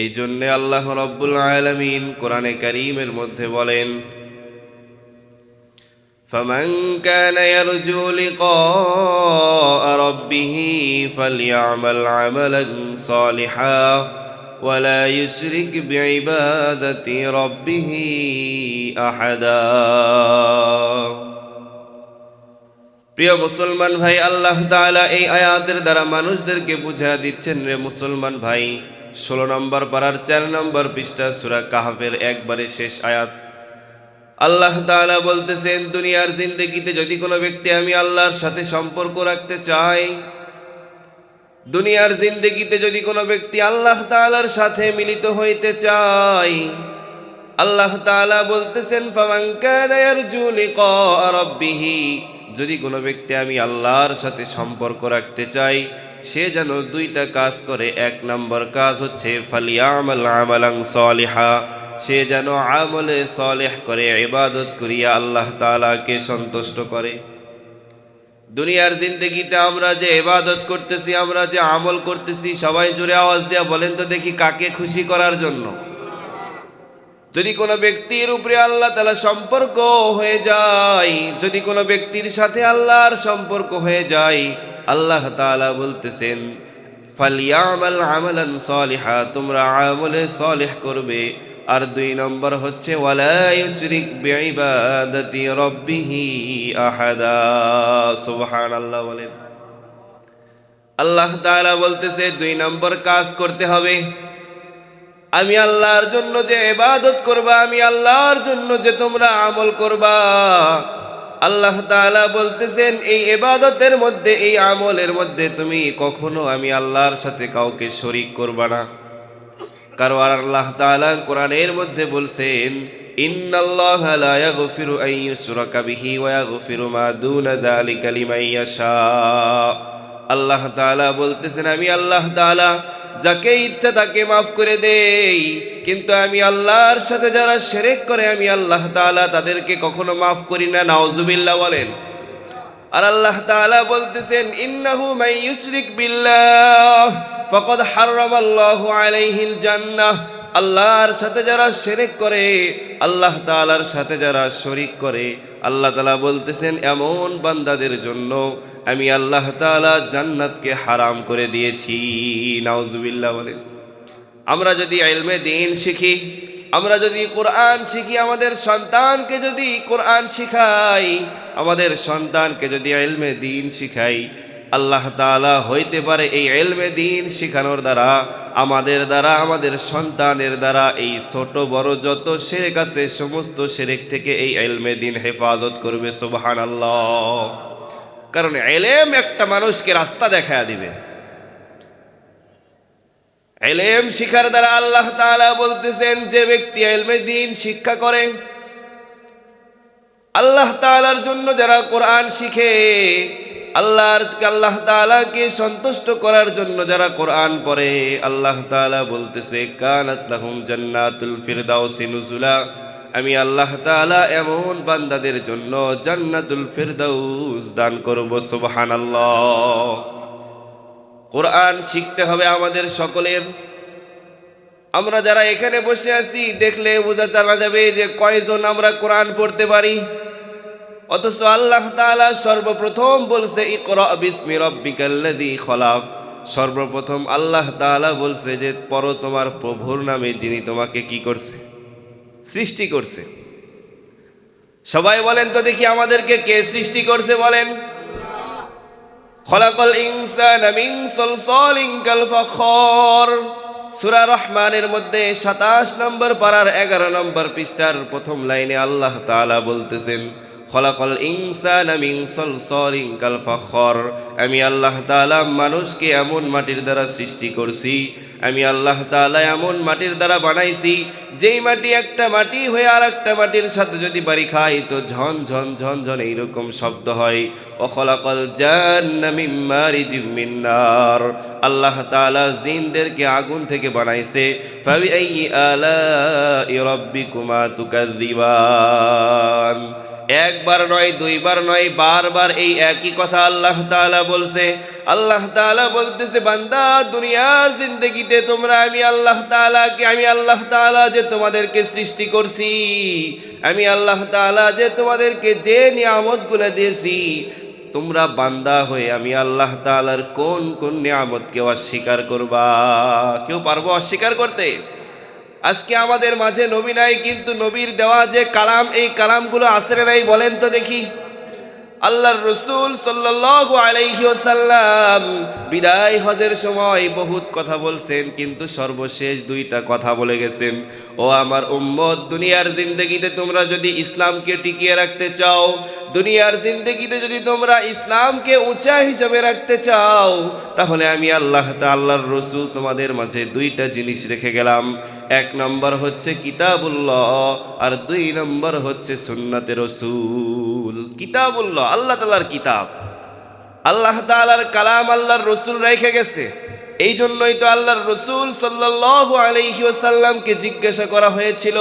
এই জন্যে আল্লাহ রাব্বুল আলামিন কোরআনে কারীমের মধ্যে বলেন, فمن كان يرجو لقاء ربه فليعمل عملا صالحا ولا يشرك بعبادة ربه أحدا। প্রিয় মুসলমান ভাই, আল্লাহ তাআলা এই আয়াতের দ্বারা মানুষদেরকে বুঝা দিচ্ছেন, রে মুসলমান ভাই, 16 নম্বর পারার 4 নম্বর পৃষ্ঠা সূরা কাহফের একবারে শেষ আয়াত। আল্লাহ তাআলা বলতেছেন, দুনিয়ার জিন্দেগিতে যদি কোনো ব্যক্তি আমি আল্লাহর সাথে সম্পর্ক রাখতে চাই, দুনিয়ার জিন্দেগিতে যদি কোনো ব্যক্তি আল্লাহ তাআলার সাথে মিলিত হইতে চায়, আল্লাহ তাআলা বলতেছেন ফামান কানা ইয়ারজু লিকা রাব্বিহি, যদি কোনো ব্যক্তি আমি আল্লাহর সাথে সম্পর্ক রাখতে চাই, সে যেন দুইটা কাজ করে। 1 নম্বর কাজ হচ্ছে ফালিয়ামাল আমালান সালিহা, সে যেন আমলে সালেহ করে, ইবাদত করিয়া আল্লাহ তাআলাকে সন্তুষ্ট করে। দুনিয়ার জিন্দেগিতে আমরা যে ইবাদত করতেছি, আমরা যে আমল করতেছি, সবাই জোরে আওয়াজ দিয়া বলেন তো দেখি, কাকে খুশি করার জন্য? যদি কোনো ব্যক্তির উপরে আল্লাহ তাআলা সম্পর্ক হয়ে যায়, যদি কোনো ব্যক্তির সাথে আল্লাহর সম্পর্ক হয়ে যায়, আল্লাহ তাআলা বলতেছেন ফালিয়ামাল আমালান সালিহা, তোমরা আমলে সালেহ করবে। আর 2 নম্বর হচ্ছে ওয়ালা ইউশরিক বিইবাদাতি রাব্বিহি আহাদা। সুবহানাল্লাহ বলেন। আল্লাহ তাআলা বলতেছে 2 নম্বর কাজ করতে হবে। আমি আল্লাহর জন্য যে ইবাদত করবা, আমি আল্লাহর জন্য যে তোমরা আমল করবা, আল্লাহ তাআলা বলতেছেন এই ইবাদতের মধ্যে, এই আমলের মধ্যে তুমি কখনো আমি আল্লাহর সাথে কাউকে শরীক করবা না। কারণ আল্লাহ তাআলা কোরআনের মধ্যে বলছেন, ইন্নাল্লাহা লা ইয়াগফিরু আন ইউশরাকা বিহি ওয়া ইয়াগফিরু মা দুনা যালিকা লিমান ইয়াশা। আল্লাহ তাআলা বলতেছেন, আমি আল্লাহ তাআলা যাকে ইচ্ছা তাকে মাফ করে দেই, কিন্তু আমি আল্লাহর সাথে যারা শিরক করে, আমি আল্লাহ তাআলা তাদেরকে কখনো মাফ করি না। নাউজুবিল্লাহ বলেন। আর আল্লাহ তাআলা বলতেছেন, ইন্নাহু মান ইউশরিক বিল্লাহ ফাকাদ হারামাল্লাহু আলাইহিল জান্নাহ। আল্লাহর সাথে যারা শিরক করে, আল্লাহ তাআলার সাথে যারা শরীক করে, আল্লাহ তাআলা বলতেছেন এমন বান্দাদের জন্য আমি আল্লাহ তাআলা জান্নাতকে হারাম করে দিয়েছি। নাউজুবিল্লাহ বলেন। আমরা যদি ইলমে দ্বীন শিখি, আমরা যদি কোরআন শিখি, আমাদের সন্তানকে যদি কোরআন শিখাই, আমাদের সন্তানকে যদি ইলমে দ্বীন শিখাই, আল্লাহ তাআলা হইতে পারে এই ইলমে দ্বীন শিখানোর দ্বারা, আমাদের সন্তানের দ্বারা এই ছোট বড় যত শিরক আছে, সমস্ত শিরক থেকে এই ইলমে দ্বীন হেফাজত করবে। সুবহানাল্লাহ। কারণ ইলম একটা মানুষকে রাস্তা দেখায়া দিবে। ইলম শিখার দ্বারা আল্লাহ তাআলা বলতেছেন, যে ব্যক্তি ইলমে দ্বীন শিক্ষা করে, আল্লাহ তাআলার জন্য যারা কোরআন শিখে, আল্লাহ তাআলাকে সন্তুষ্ট করার জন্য যারা কোরআন পড়ে, আল্লাহ তাআলা বলতেছে কানাত লাহুম জান্নাতুল ফিরদাউসি নুজুলা, আমি আল্লাহ তাআলা এমন বান্দাদের জন্য জান্নাতুল ফিরদাউস দান করব। সুবহানাল্লাহ। কোরআন শিখতে হবে আমাদের সকলের। আমরা যারা এখানে বসে আছি, দেখলে বোঝা জানা যাবে যে কয়জন আমরা কোরআন পড়তে পারি। অথচ আল্লাহ তাআলা সর্বপ্রথম বলছে ইকরা বিসমি রাব্বিকাল্লাযী খলাক। সর্বপ্রথম আল্লাহ তাআলা বলছে যে পড়ো তোমার প্রভুর নামে, যিনি তোমাকে কি করছে? সৃষ্টি করছে। সবাই বলেন তো দেখি, আমাদেরকে কে সৃষ্টি করছে বলেন? খলাকাল ইনসানা মিন সালসালিন কাল ফাখর। সূরা রহমানের মধ্যে 27 নম্বর পারার 11 নম্বর পৃষ্ঠার প্রথম লাইনে আল্লাহ তাআলা বলতেছেন খলাকাল ইনসানা মিন সালসালিন কাল ফাখর। আমি আল্লাহ তাআলা মানুষকে এমন মাটির দ্বারা সৃষ্টি করছি, আমি আল্লাহ তাআলা এমন মাটির দ্বারা বানাইছি, যেই মাটি একটা মাটি হয়ে আর একটা মাটির সাথে যদি বাড়ি খায় তো ঝন ঝন ঝন ঝন এইরকম শব্দ হয়। ও খলাকাল জান্না মিন মারিজিম মিন নার। আল্লাহ তাআলা জিনদেরকে আগুন থেকে বানাইছে। ফাবিআইয়ি আলাই রাব্বিকুমা তুকাযযিবান। একবার নয়, দুইবার নয়, বারবার এই একই কথা আল্লাহ তাআলা বলছে। আল্লাহ তাআলা বলতেছে, বান্দা দুনিয়ার জিন্দেগিতে তোমরা আমি আল্লাহ তাআলা যে তোমাদেরকে সৃষ্টি করছি, আমি আল্লাহ তাআলা যে তোমাদেরকে যে নিয়ামতগুলো দিয়েছি, তোমরা বান্দা হয়ে আমি আল্লাহ তাআলার কোন কোন নিয়ামতকে অস্বীকার করবা? কেউ পারবো অস্বীকার করতে? আজকে আমাদের মাঝে নবী নাই, কিন্তু নবীর দেওয়া যে কালাম, এই কালামগুলো আসরে নাই বলেন তো দেখি। আল্লাহর রসুল সাল্লাল্লাহু আলাইহি ওয়াসাল্লাম বিদায় হজের সময় বহুত কথা বলছেন, কিন্তু সর্বশেষ দুইটা কথা বলে গেছেন, ও আমার উম্মত, দুনিয়ার জিন্দেগিতে তোমরা যদি ইসলামকে টিকিয়ে রাখতে চাও, দুনিয়ার জিন্দেগিতে যদি তোমরা ইসলামকে উঁচা হিসাবে রাখতে চাও, তাহলে আমি আল্লাহর রসুল তোমাদের মাঝে দুইটা জিনিস রেখে গেলাম। এক নম্বর হচ্ছে কিতাবুল্লাহ, আর দুই নম্বর হচ্ছে সুন্নাতে রসুল। কিতাবুল্লাহ আল্লাহ তাআলার কিতাব, আল্লাহ তাআলার কালাম আল্লাহর রসুল রেখে গেছে। এই জন্যই তো আল্লাহর রসুল সাল্লাল্লাহু আলাইহি ওয়াসাল্লামকে জিজ্ঞাসা করা হয়েছিল,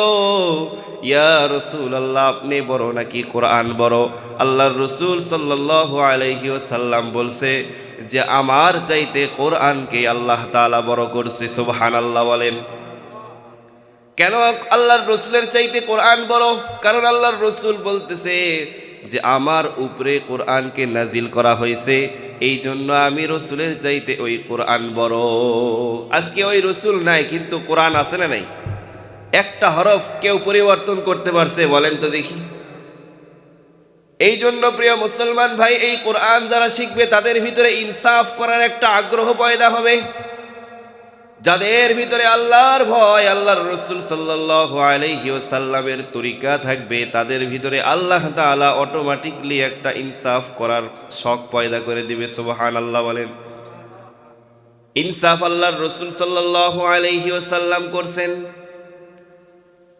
ইয়া রাসূলুল্লাহ, আপনি বড় নাকি কোরআন বড়? আল্লাহর রসুল সাল্লাল্লাহু আলাইহি ওয়াসাল্লাম বলছে যে আমার চাইতে কোরআনকে আল্লাহ তাআলা বড় করছে। সুবহানাল্লাহ বলেন। কেন আল্লাহর রসুলের চাইতে কোরআন বড়? কারণ আল্লাহর রসুল বলতেছে যে আমার উপরে কোরআনকে নাজিল করা হয়েছে, এই জন্য আমি রসুলের চাইতে ওই কোরআন বড়। আজকে ওই রসুল নাই, কিন্তু কোরআন আছে না নাই? একটা হরফ কেউ পরিবর্তন করতে পারছে বলেন তো দেখি? এই জন্য প্রিয় মুসলমান ভাই, এই কোরআন যারা শিখবে তাদের ভিতরে ইনসাফ করার একটা আগ্রহ পয়দা হবে। যাদের ভিতরে আল্লাহর ভয়, আল্লাহর রসুল সাল্লাল্লাহু আলাইহি ওয়াসাল্লামের তরিকা থাকবে, তাদের ভিতরে আল্লাহ তাআলা অটোমেটিকলি একটা ইনসাফ করার শখ পয়দা করে দিবে। সুবহানাল্লাহ বলেন। ইনসাফ আল্লাহর রসুল সাল্লাল্লাহু আলাইহি ওয়াসাল্লাম করছেন,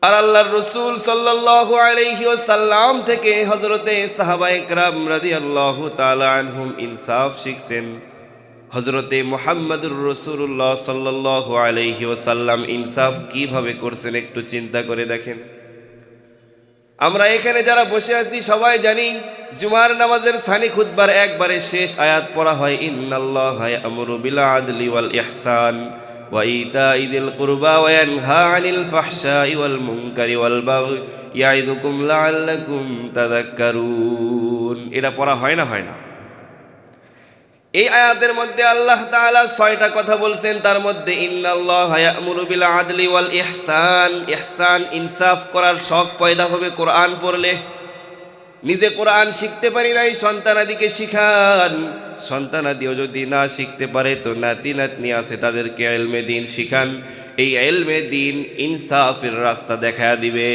আর আল্লাহর রসুল সাল্লাল্লাহু আলাইহি ওয়াসাল্লাম থেকে হযরতে সাহাবায়ে কেরাম রাদিয়াল্লাহু তাআলা আনহুম ইনসাফ শিখছেন। হযরতে মুহাম্মদুর রাসূলুল্লাহ সাল্লাল্লাহু আলাইহি ওয়াসাল্লাম ইনসাফ কিভাবে করছেন একটু চিন্তা করে দেখেন। আমরা এখানে যারা বসে আছি সবাই জানি, জুমার নামাজের সানি খুতবার একবারে শেষ আয়াত পড়া হয়, ইন্নাল্লাহা ইয়া'মুরু বিল আদলি ওয়াল ইহসান ওয়া ইতা'i যিল কুরবা ওয়া ইয়ানহা আনিল ফাহশাই ওয়াল মুনকারি ওয়াল বাগই ইয়া'iযুকুম লা'আল্লাকুম তাযাক্কারুন। এটা পড়া হয় না? হয় না? এই আয়াতের মধ্যে আল্লাহ তাআলা ৬টা কথা বলছেন, তার মধ্যে ইন্নাল্লাহা ইয়া'মুরু বিল আদলি ওয়াল ইহসান, ইহসান ইনসাফ করার শখ পয়দা হবে কোরআন পড়লে। নিজে কোরআন শিখতে পারি নাই, সন্তানাদিকে শিখান। সন্তানাদিও যদি না শিখতে পারে তো নাতি নাতনি আছে, তাদেরকে ইলমে দ্বীন শিখান। এই ইলমে দ্বীন ইনসাফের রাস্তা দেখায়া দিবে।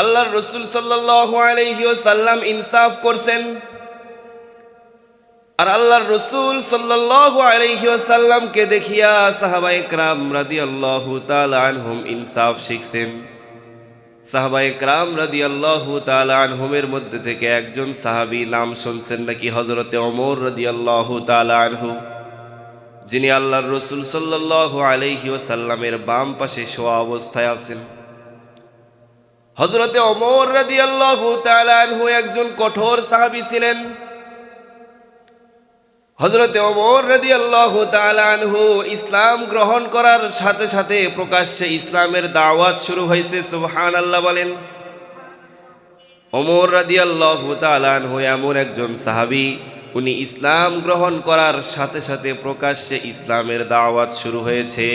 আল্লাহর রাসূল সাল্লাল্লাহু আলাইহি ওয়াসাল্লাম ইনসাফ করছেন, আর আল্লাহর রসুল সাল্লাল্লাহু আলাইহি ওয়াসাল্লামকে দেখিয়া সাহাবায়ে কেরাম রাদিয়াল্লাহু তাআলা আনহুম ইনসাফ শিখছেন। সাহাবায়ে কেরাম রাদিয়াল্লাহু তাআলা আনহুমের মধ্যে থেকে একজন সাহাবী নাম শুনছেন নাকি? হযরতে ওমর রাদিয়াল্লাহু তাআলা আনহু, যিনি আল্লাহর রসুল সাল্লাল্লাহু আলাইহি ওয়াসাল্লামের বাম পাশে শোয়া অবস্থায় আছেন। হযরতে ওমর রাদিয়াল্লাহু তাআলা আনহু একজন কঠোর সাহাবী ছিলেন। হযরতে ওমর রাদিয়াল্লাহু তাআলা আনহু ইসলাম গ্রহণ করার সাথে সাথে প্রকাশ্যে ইসলামের দাওয়াত শুরু হয়েছে। সুবহানাল্লাহ বলেন। ওমর রাদিয়াল্লাহু তাআলা আনহু এমন একজন সাহাবী, উনি ইসলাম গ্রহণ করার সাথে সাথে প্রকাশ্যে ইসলামের দাওয়াত শুরু হয়েছে।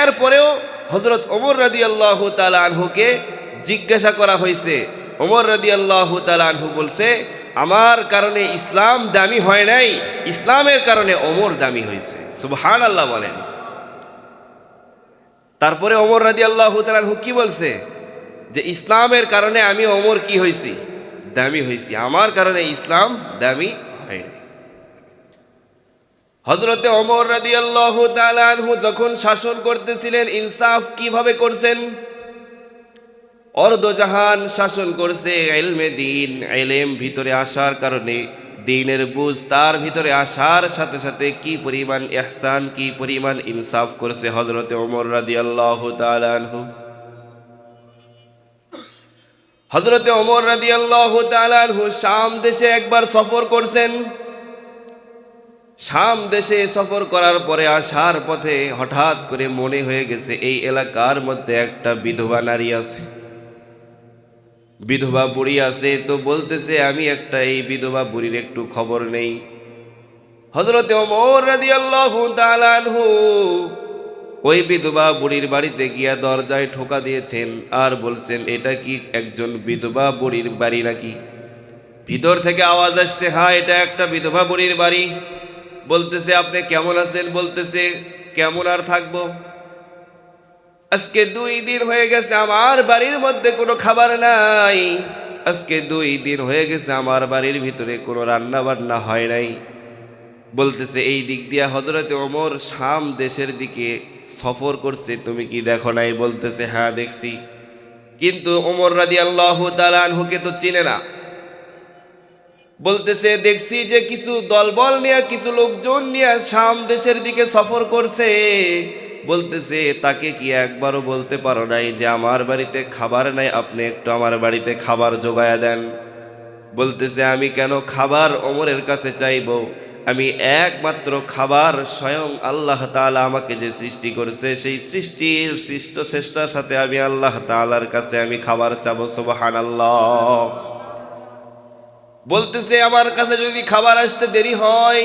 এরপরেও হযরত ওমর রাদিয়াল্লাহু তাআলা আনহুকে জিজ্ঞাসা করা হয়েছে। ওমর রাদিয়াল্লাহু তাআলা আনহু বলছে, আমার কারণে ইসলাম দামি হয় নাই, ইসলামের কারণে ওমর দামি হয়েছে। সুবহানাল্লাহ বলেন। তারপরে ওমর রাদিয়াল্লাহু তাআলা আনহু কি বলছে? যে ইসলামের কারণে আমি ওমর কি হয়েছি? দামি হয়েছি, আমার কারণে ইসলাম দামি হয় নাই। হযরতে ওমর রাদিয়াল্লাহু তাআলা আনহু যখন শাসন করতেছিলেন, ইনসাফ কিভাবে করছেন? অর্ধজাহান শাসন করছে। ইলমে দ্বীন, ইলম ভিতরে আসার কারণে, দ্বীনের বুঝ তার ভিতরে আসার সাথে সাথে কি পরিমাণ ইহসান, কি পরিমাণ ইনসাফ করছে হযরতে ওমর রাদিয়াল্লাহু তাআলা আনহু। হযরতে ওমর রাদিয়াল্লাহু তাআলা আনহু শাম দেশে একবার সফর করছেন। শাম দেশে সফর করার পরে আসার পথে হঠাৎ করে মনে হয়ে গেছে এই এলাকার মধ্যে একটা বিধবা নারী আছে, বিধবা বুড়ি আছে। তো বলতেছে আমি একটা এই বিধবা বুড়ির একটু খবর নেই। হযরতে ওমর রাদিয়াল্লাহু তাআলা আনহু ওই বিধবা বুড়ির বাড়িতে গিয়া দরজায় ঠোকা দিয়েছেন আর বলছেন এটা কি একজন বিধবা বুড়ির বাড়ি নাকি? ভিতর থেকে আওয়াজ আসছে, হ্যাঁ এটা একটা বিধবা বুড়ির বাড়ি। বলতেছে আপনি কেমন আছেন? বলতেছে কেমন আর থাকবো, আজকে 2 দিন হয়ে গেছে আমার বাড়ির মধ্যে কোনো খাবার নাই, আজকে 2 দিন হয়ে গেছে আমার বাড়ির ভিতরে কোনো রান্না বান্না হয় নাই। বলতেছে এই দিক দিয়া হযরতে ওমর শাম দেশের দিকে সফর করছে, তুমি কি দেখো নাই? বলতেছে হ্যাঁ দেখছি। কিন্তু ওমর রাদিয়াল্লাহু তাআলা আনহুকে তো চিনে না। বলতেছে দেখছি যে কিছু দলবল নিয়ে কিছু লোকজন নিয়ে শাম দেশের দিকে সফর করছে। বলতেছে তাকে কি একবারও বলতে পারো নাই যে আমার বাড়িতে খাবার নাই, আপনি একটু আমার বাড়িতে খাবার জোগায়া দেন? বলতেছে আমি কেন খাবার ওমরের কাছে চাইবো, আমি একমাত্র খাবার স্বয়ং আল্লাহ তাআলা আমাকে যে সৃষ্টি করেছে সেই সৃষ্টির সৃষ্ট শ্রেষ্ঠার সাথে আমি আল্লাহ তাআলার কাছে আমি খাবার চাবো। সুবহানাল্লাহ। বলতেছে আমার কাছে যদি খাবার আসতে দেরি হয়,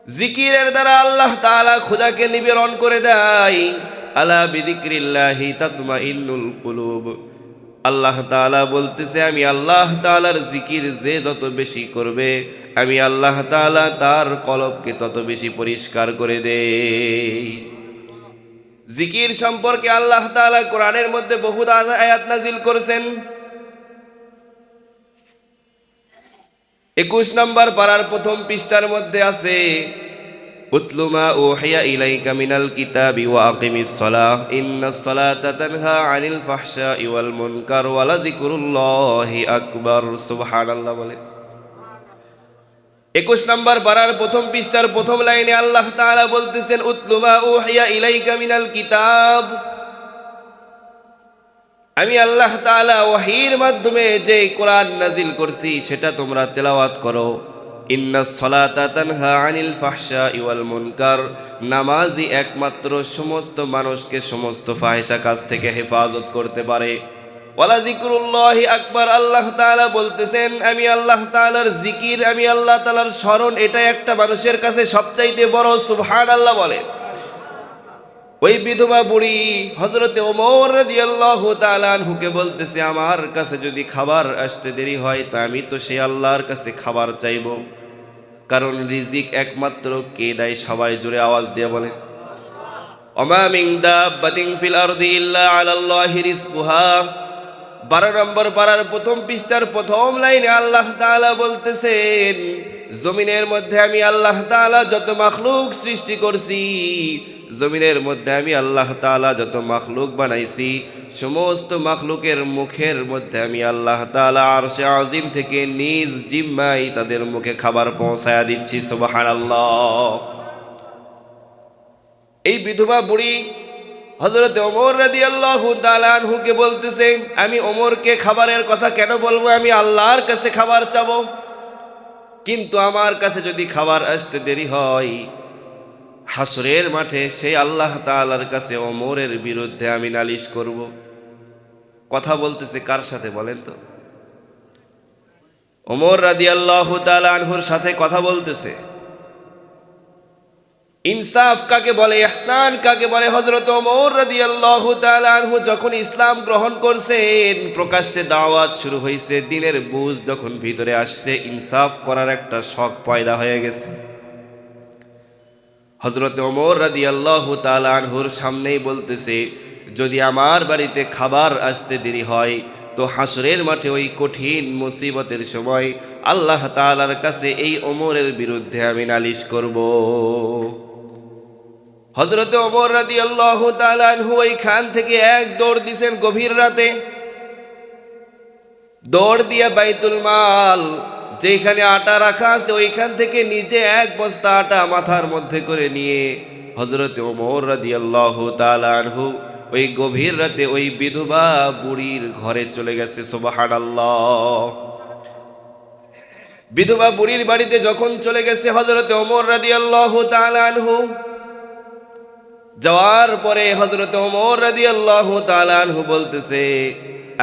জিকিরের দ্বারা আল্লাহ তাআলা খোদাকে নিবেদন করে দেয়। আলা বিযিক্রিল্লাহি তাতমাইন্নুল কুলুব। আল্লাহ তাআলা বলতেছে আমি আল্লাহ তাআলার জিকির যে যত বেশি করবে আমি আল্লাহ তাআলা তার কলবকে তত বেশি পরিষ্কার করে দেই। জিকির সম্পর্কে আল্লাহ তাআলা কোরআনের মধ্যে বহু আয়াত নাজিল করেছেন। 21 নম্বর পারার প্রথম পৃষ্ঠার মধ্যে আছে উতলু মা উহিয়া ইলাইকা মিনাল কিতাবি ওয়া আকিমিস সালাহ ইন্নাস সালাতা তানহা আনিল ফাহশাই ওয়াল মুনকার ওয়া লাযিকরুল্লাহি আকবার। সুবহানাল্লাহ বলে। 21 নম্বর পারার প্রথম পৃষ্ঠার প্রথম লাইনে আল্লাহ তাআলা বলতেছেন উতলু মা উহিয়া ইলাইকা মিনাল কিতাব, আমি আল্লাহ তাআলা ওহীর মাধ্যমে যে কোরআন নাজিল করছি সেটা তোমরা তেলাওয়াত করো। ইন্নাস সালাতা তানহা আনিল ফাহশাই ওয়াল মুনকার, নামাজই একমাত্র সমস্ত মানুষকে সমস্ত ফাহিশা কাজ থেকে হেফাজত করতে পারে। ওয়ালা যিকরুল্লাহি আকবার, আল্লাহ তাআলা বলতেছেন আমি আল্লাহ তাআলার জিকির, আমি আল্লাহ তাআলার স্মরণ, এটা একটা মানুষের কাছে সবচাইতে বড়। সুবহানাল্লাহ বলে। ওই বিধবা বুড়ি হযরতে ওমর রাদিয়াল্লাহু তাআলা আনহুকে বলতেছে আমার কাছে যদি খাবার আসতে দেরি হয় তা আমি তো সেই আল্লাহর কাছে খাবার চাইব, কারণ রিজিক একমাত্র কে দেয়? সবাই জোরে আওয়াজ দিয়ে বলে ওমা মিন দাব্বাতিন ফিল আরদি ইল্লা আলাল্লাহি রিজকুহা। 12 নম্বর পারার প্রথম পৃষ্ঠার প্রথম লাইনে আল্লাহ তাআলা বলতেছেন জমিনের মধ্যে আমি আল্লাহ তাআলা যত মাখলুক সৃষ্টি করছি, জমিনের মধ্যে আমি আল্লাহ তাআলা যত মাখলুক বানাইছি সমস্ত মাখলুকের মুখের মধ্যে আমি আল্লাহ তাআলা আরশে আজিম থেকে নিজ জিম্মায় তাদের মুখে খাবার পৌঁছায়া দিচ্ছি। সুবহানাল্লাহ। এই বিধবা বুড়ি হযরতে ওমর রাদিয়াল্লাহু তাআলা আনহুকে বলতেছে আমি ওমরকে খাবারের কথা কেন বলবো, আমি আল্লাহর কাছে খাবার চাবো, কিন্তু আমার কাছে যদি খাবার আসতে দেরি হয় হাসরের মাঠে সেই আল্লাহ তাআলার কাছে ওমরের বিরুদ্ধে আমি নালিশ করব। কথা বলতেছে কার সাথে বলেন তো? ওমর রাদিয়াল্লাহু তাআলা আনহুর সাথে কথা বলতেছে। ইনসাফ কাকে বলে, ইহসান কাকে বলে? হযরত ওমর রাদিয়াল্লাহু তাআলা আনহু যখন ইসলাম গ্রহণ করছেন, প্রকাশ্যে দাওয়াত শুরু হয়েছে, দিনের বুঝ যখন ভিতরে আসছে, ইনসাফ করার একটা শখ পয়দা হয়ে গেছে। হযরত ওমর রাদিয়াল্লাহু তাআলা আনহুর সামনেই বলতেছে যদি আমার বাড়িতে খাবার আসতে দেরি হয় তো হাসরের মাঠে ওই কঠিন মুসিবতের সময় আল্লাহ তাআলার কাছে এই ওমরের বিরুদ্ধে আমি নালিশ করব। হযরত ওমর রাদিয়াল্লাহু তাআলা আনহু ওইখান থেকে এক দৌড় দিয়েছেন গভীর রাতে, দৌড় দিয়ে বাইতুল মাল যেখানে আটা রাখা আছে ওইখান থেকে নিজে 1 বস্তা আটা মাথার মধ্যে করে নিয়ে হযরত ওমর রাদিয়াল্লাহু তাআলা আনহু ওই গভীর রাতে ওই বিধবা বুড়ির ঘরে চলে গেছে। সুবহানাল্লাহ। বিধবা বুড়ির বাড়িতে যখন চলে গেছে হযরতে ওমর রাদিয়াল্লাহু তাআলা আনহু, যাওয়ার পরে হযরতে ওমর রাদিয়াল্লাহু তাআলা আনহু বলতেছে,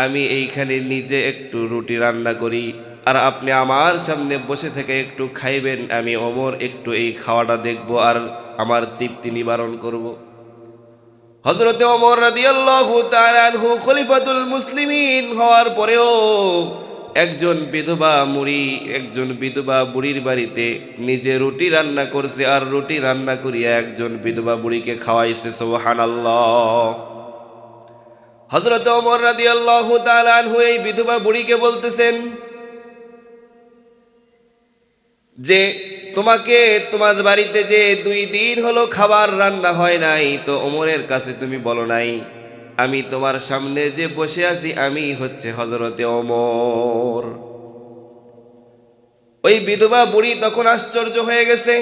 আমি এইখানে নিজে একটু রুটি রান্না করি, আর আপনি আমার সামনে বসে থেকে একটু খাইবেন। আমি ওমর একটু এই খাওয়াটা দেখব আর আমার তৃপ্তি নিবারণ করব। হযরতে ওমর রাদিয়াল্লাহু তাআলা আনহু খলিফাতুল মুসলিমিন হওয়ার পরেও একজন বিধবা বুড়ির বাড়িতে নিজে রুটি রান্না করছে, আর রুটি রান্না করিয়া একজন বিধবা বুড়িকে খাওয়াইছে। সুবহানাল্লাহ। হযরত ওমর রাদিয়াল্লাহু তাআলা আনহু এই বিধবা বুড়িকে বলতেছেন যে, তোমাকে তোমার বাড়িতে যে 2 দিন হলো খাবার রান্না হয় নাই, তো ওমরের কাছে তুমি বলো নাই আমি তোমার সামনে যে বসে আছি আমি হচ্ছে হযরতে ওমর। ওই বিধবা বুড়ি তখন আশ্চর্য হয়ে গেছে।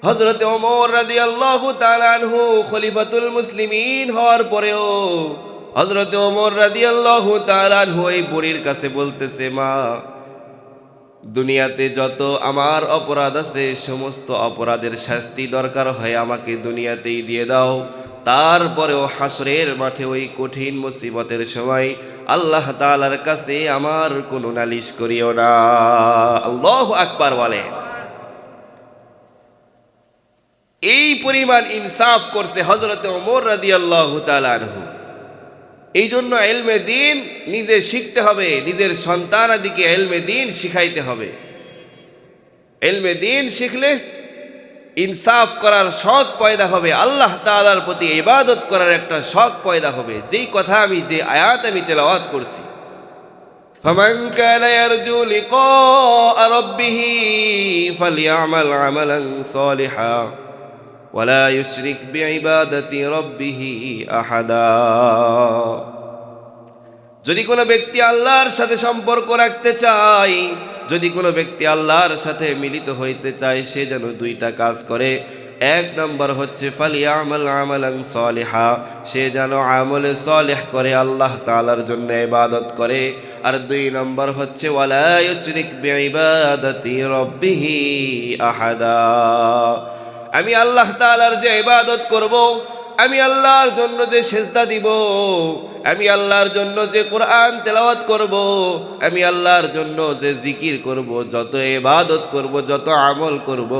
হযরতে ওমর রাদিয়াল্লাহু তাআলা আনহু খলিফাতুল মুসলিমিন হওয়ার পরেও হযরতে ওমর রাদিয়াল্লাহু তাআলা আনহু এই বুড়ির কাছে বলতেছে, মা, দুনিয়াতে যত আমার অপরাধ আছে সমস্ত অপরাধের শাস্তি দরকার হয় আমাকে দুনিয়াতেই দিয়ে দাও, তারপরেও হাসরের মাঠে ওই কঠিন মুসিবতের সময় আল্লাহ তাআলার কাছে আমার কোনো নালিশ করিও না। আল্লাহু আকবার বলে। এই পরিমাণ ইনসাফ করছে হযরতে ওমর রাদিয়াল্লাহু তাআলা আনহু। এই জন্য ইলমে দ্বীন নিজে শিখতে হবে, নিজের সন্তানাদিকে ইলমে দ্বীন শিখাইতে হবে। ইলমে দ্বীন শিখলে ইনসাফ করার শখ পয়দা হবে, আল্লাহ তাআলার প্রতি ইবাদত করার একটা শখ পয়দা হবে। যেই কথা আমি যে আয়াত আমি তেলাওয়াত করছি, ফামান কানা ইয়ারজু লিকা রাব্বিহি ফালইআমাল আমালান সালিহা ওয়ালা ইউশরিক বিইবাদাতি রাব্বিহি আহাদা। যদি কোনো ব্যক্তি আল্লাহর সাথে সম্পর্ক রাখতে চায়, যদি কোনো ব্যক্তি আল্লাহর সাথে মিলিত হইতে চায়, সে যেন 2টা কাজ করে। 1 নম্বর হচ্ছে ফালিয়ামাল আমালান সালিহা, সে যেন আমলে সালেহ করে, আল্লাহ তাআলার জন্য ইবাদত করে। আর 2 নম্বর হচ্ছে ওয়ালা ইউশরিক বিইবাদাতি রাব্বিহি আহাদা, আমি আল্লাহ তাআলার যে ইবাদত করব, আমি আল্লাহর জন্য যে সিজদা দিব, আমি আল্লাহর জন্য যে কোরআন তেলাওয়াত করব, আমি আল্লাহর জন্য যে জিকির করব, যত ইবাদত করব, যত আমল করব,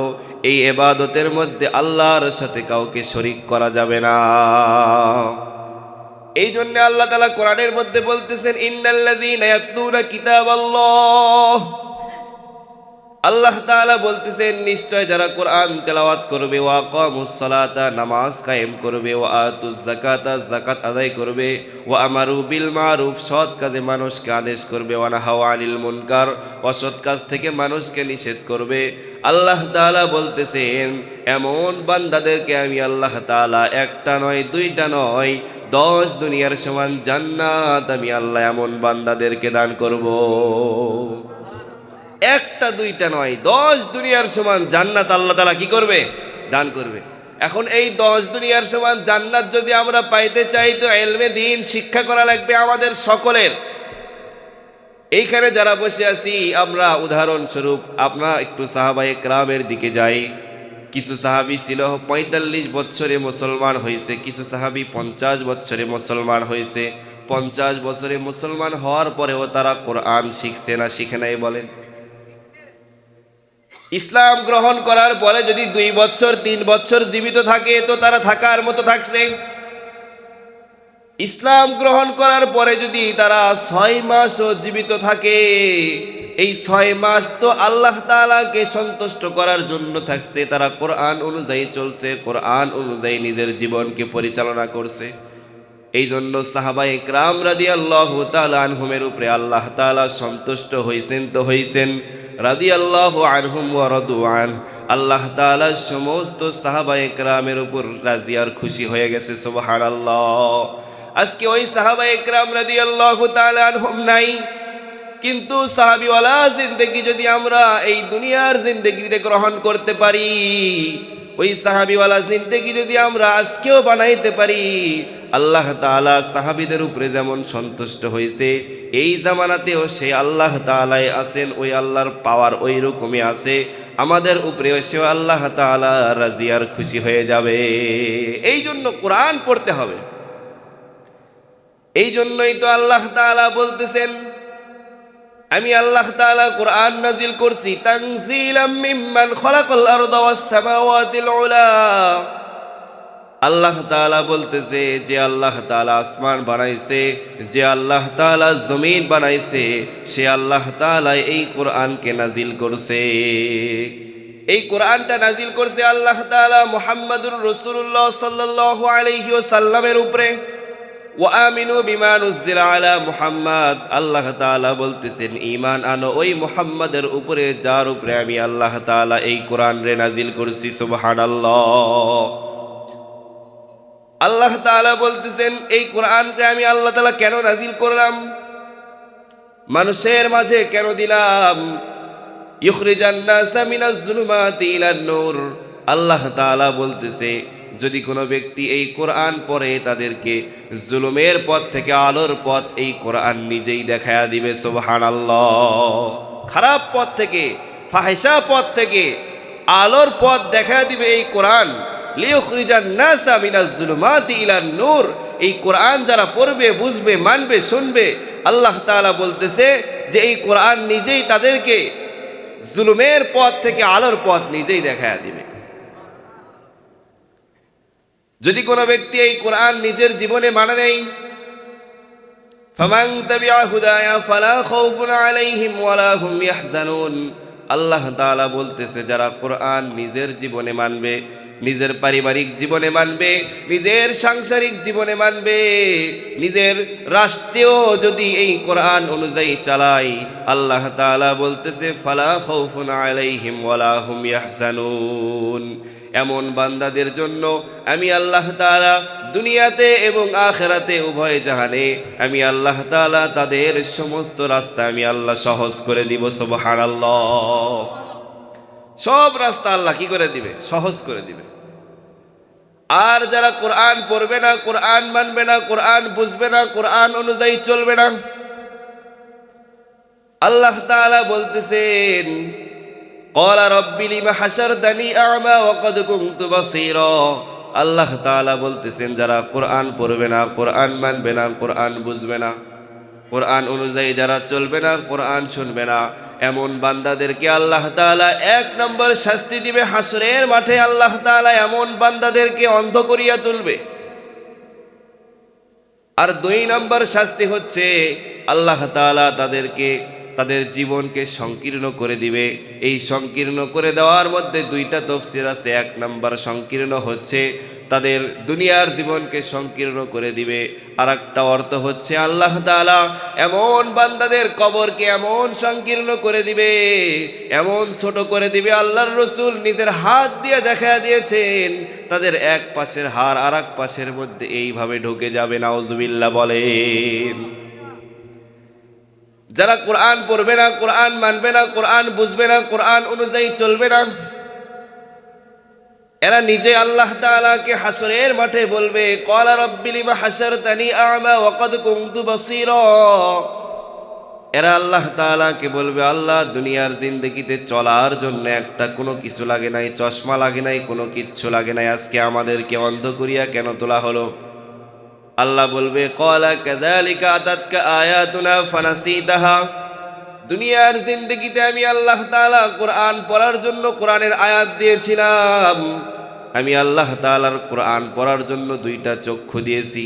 এই ইবাদতের মধ্যে আল্লাহর সাথে কাউকে শরীক করা যাবে না। এই জন্য আল্লাহ তাআলা কোরআনের মধ্যে বলতেছেন, ইন্নাল্লাযীনা ইয়াতলুনা কিতাবাল্লাহ, আল্লাহ তাআলা বলতেছেন নিশ্চয় যারা কোরআন তেলাওয়াত করবে, ওয়া আকামুস সালাতা, নামাজ কায়েম করবে, ওয়া আতুজ যাকাতা, যাকাত আদায় করবে, ওয়া আমারু বিল মারুফ, সৎ কাজে মানুষকে আদেশ করবে, ওয়া নাহাউ আনিল মুনকার, অসৎ কাজ থেকে মানুষকে নিষেধ করবে। আল্লাহ তাআলা বলতেছেন এমন বান্দাদেরকে আমি আল্লাহ তাআলা 1টা নয় 2টা নয় 10 দুনিয়ার সমান জান্নাত আমি আল্লাহ এমন বান্দাদেরকে দান করব। 1টা 2টা নয়, 10 দুনিয়ার সমান জান্নাত আল্লাহ তাআলা কি করবে? দান করবে। এখন এই 10 দুনিয়ার সমান জান্নাত যদি আমরা পাইতে চাই, তো ইলমে দ্বীন শিক্ষা করা লাগবে আমাদের সকলের। এইখানে যারা বসে আছি আমরা উদাহরণস্বরূপ আমরা একটু সাহাবায়ে কেরামের দিকে যাই। কিছু সাহাবী ছিল 45 বছরে মুসলমান হয়েছে, কিছু সাহাবী 50 বছরে মুসলমান হয়েছে। 50 বছরে মুসলমান হওয়ার পরেও তারা কোরআন শিখছে না, শিখে নাই? বলেন। ইসলাম গ্রহণ করার পরে যদি 2 বছর 3 বছর জীবিত থাকে, তো তারা থাকার মতো থাকছে। ইসলাম গ্রহণ করার পরে যদি তারা 6 মাসও জীবিত থাকে, এই 6 মাস তো আল্লাহ তাআলাকে সন্তুষ্ট করার জন্য থাকছে। তারা কোরআন অনুযায়ী চলছে, কোরআন অনুযায়ী নিজের জীবনকে পরিচালনা করছে। এই জন্য সাহাবায়ে কেরাম রাদিয়াল্লাহু তাআলা আনহুমের উপরে আল্লাহ তাআলা সন্তুষ্ট হয়েছেন তো হয়েছেন। রাদিয়াল্লাহু আনহুম ওয়া রাদু আন, আল্লাহ তাআলা সমস্ত সাহাবায়ে কেরামের উপর রাজি আর খুশি হয়ে গেছে। সুবহানাল্লাহ। আজকে ওই সাহাবায়ে কেরাম রাদিয়াল্লাহু তাআলা আনহুম নাই, কিন্তু সাহাবীওয়ালা জিন্দেগি যদি আমরা এই দুনিয়ার জিন্দেগিতে গ্রহণ করতে পারি, ওই সাহাবীওয়ালা জিন্দেগি যদি আমরা আজকেও বানাইতে পারি, আল্লাহ তাআলা সাহাবীদের উপরে যেমন সন্তুষ্ট হয়েছে, এই জামানাতেও সে আল্লাহ তাআলাই আছেন, ওই আল্লাহর পাওয়ার ওই রকমই আছে, আমাদের উপরেও সেও আল্লাহ তাআলা রাজি আর খুশি হয়ে যাবে। এই জন্য কোরআন পড়তে হবে। এই জন্যই তো আল্লাহ তাআলা বলতেছেন, আমি আল্লাহ তাআলা কোরআন নাজিল করছি তানজিলাম মিম্মান খালাকাল আরদা ওয়াস সামাওয়াতিল উলা। আল্লাহ তাআলা বলতেছে যে আল্লাহ তাআলা আসমান বানাইছে, যে আল্লাহ তাআলা জমিন বানাইছে, সে আল্লাহ তাআলা এই কোরআনকে নাজিল করছে। এই কোরআনটা নাজিল করছে আল্লাহ তাআলা মুহাম্মাদুর রাসূলুল্লাহ সাল্লাল্লাহু আলাইহি ওয়াসাল্লামের উপরে। ওয়া আমিনু বিমা নুজিলা আলা মুহাম্মাদ, আল্লাহ তাআলা বলতেছেন ঈমান আনো ওই মুহাম্মাদের উপরে যার উপরে আমি আল্লাহ তাআলা এই কোরআন রে নাজিল করছি। সুবহানাল্লাহ। আল্লাহ তাআলা বলতেছেন এই কোরআনকে আমি আল্লাহ তাআলা কেন নাজিল করলাম, মানুষের মাঝে কেন দিলাম, ইখরিজান নাসা মিনাজ জুলুমাতি ইলান নূর। আল্লাহ তাআলা বলতেছে যদি কোনো ব্যক্তি এই কোরআন পড়ে তাদেরকে জুলুমের পথ থেকে আলোর পথ এই কোরআন নিজেই দেখায়া দিবে। সুবহানাল্লাহ। খারাপ পথ থেকে, ফাহিশা পথ থেকে আলোর পথ দেখায়া দিবে এই কোরআন। লিইখরিজান নাসা মিনাজ জুলুমাতি ইলান নূর। এই কোরআন যারা পড়বে, বুঝবে, মানবে, শুনবে, আল্লাহ তাআলা বলতেছে যে এই কোরআন নিজেই তাদেরকে জুলুমের পথ থেকে আলোর পথ নিজেই দেখায়া দিবে। যদি কোনো ব্যক্তি এই কোরআন নিজের জীবনে মানে নেই, ফামান তাবিআ হুদায়া ফালা খাউফুন আলাইহিম ওয়ালা হুম ইয়াহজানুন। আল্লাহ তাআলা বলতেছে যারা কোরআন নিজের জীবনে মানবে, নিজের পারিবারিক জীবনে মানবে, নিজের সাংসারিক জীবনে মানবে, নিজের রাষ্ট্রেও যদি এই কোরআন অনুযায়ী চালায়, আল্লাহ তাআলা বলতেছে ফালা খাউফুন আলাইহিম ওয়ালা হুম ইয়াহজানুন। এমন বান্দাদের জন্য আমি আল্লাহ তাআলা দুনিয়াতে এবং আখিরাতে উভয় জাহানে আমি আল্লাহ তাআলা তাদের সমস্ত রাস্তা আমি আল্লাহ সহজ করে দিব। সুবহানাল্লাহ। সব রাস্তা আল্লাহ কি করে দিবে? সহজ করে দিবে। আর যারা কোরআন পড়বে না, কোরআন মানবে না, কোরআন বুঝবে না, কোরআন অনুযায়ী চলবে না, আল্লাহ তাআলা বলতেছেন ক্বালা রাব্বি লিমা হাশারতানি আ'মা ওয়া ক্বাদ কুনতু বাসীরা। আল্লাহ তাআলা বলতেছেন যারা কোরআন পড়বে না, কোরআন মানবে না, কোরআন বুঝবে না, কোরআন অনুযায়ী যারা চলবে না, কোরআন শুনবে না, এমন বান্দাদেরকে আল্লাহ তাআলা এক নম্বর শাস্তি দিবে হাসরের মাঠে। আল্লাহ তাআলা এমন বান্দাদেরকে অন্ধ করিয়া তুলবে। আর দুই নম্বর শাস্তি হচ্ছে আল্লাহ তাআলা তাদেরকে তাদের জীবনকে সংকীর্ণ করে দিবে। এই সংকীর্ণ করে দেওয়ার মধ্যে দুইটা তাফসীর আছে। এক নম্বর সংকীর্ণ হচ্ছে তাদের দুনিয়ার জীবনকে সংকীর্ণ করে দিবে, আর একটা অর্থ হচ্ছে আল্লাহ তাআলা এমন বান্দাদের কবরকে এমন সংকীর্ণ করে দিবে, এমন ছোট করে দিবে, আল্লাহর রাসূল নিজের হাত দিয়ে দেখা দিয়েছেন তাদের এক পাশের হাড় আর এক পাশের মধ্যে এইভাবে ঢুকে যাবে। নাউজুবিল্লাহ বলেন। যারা কোরআন পড়বে না, কোরআন মানবে না, কোরআন বুঝবে না, কোরআন অনুযায়ী চলবে না, এরা নিজে আল্লাহ তাআলাকে হাসরের মাঠে বলবে ক্বালা রাব্বি লিমা হাশারতানি আ'মা ওয়া ক্বাদ কুনতু বাসীরা। এরা আল্লাহ তাআলাকে বলবে আল্লাহ দুনিয়ার জিন্দেগিতে চলার জন্য একটা কোনো কিছু লাগে নাই, চশমা লাগে নাই, কোনো কিচ্ছু লাগে নাই, আজকে আমাদেরকে অন্ধ করিয়া কেন তোলা হলো? আল্লাহ বলবে ক্বালা কাযালিকা আতাতকা আয়াতুনা ফানাসিতাহা। দুনিয়ার জিন্দেগিতে আমি আল্লাহ তাআলা কোরআন পড়ার জন্য কোরআনের আয়াত দিয়েছিলাম, আমি আল্লাহ তাআলার কোরআন পড়ার জন্য দুইটা চক্ষু দিয়েছি,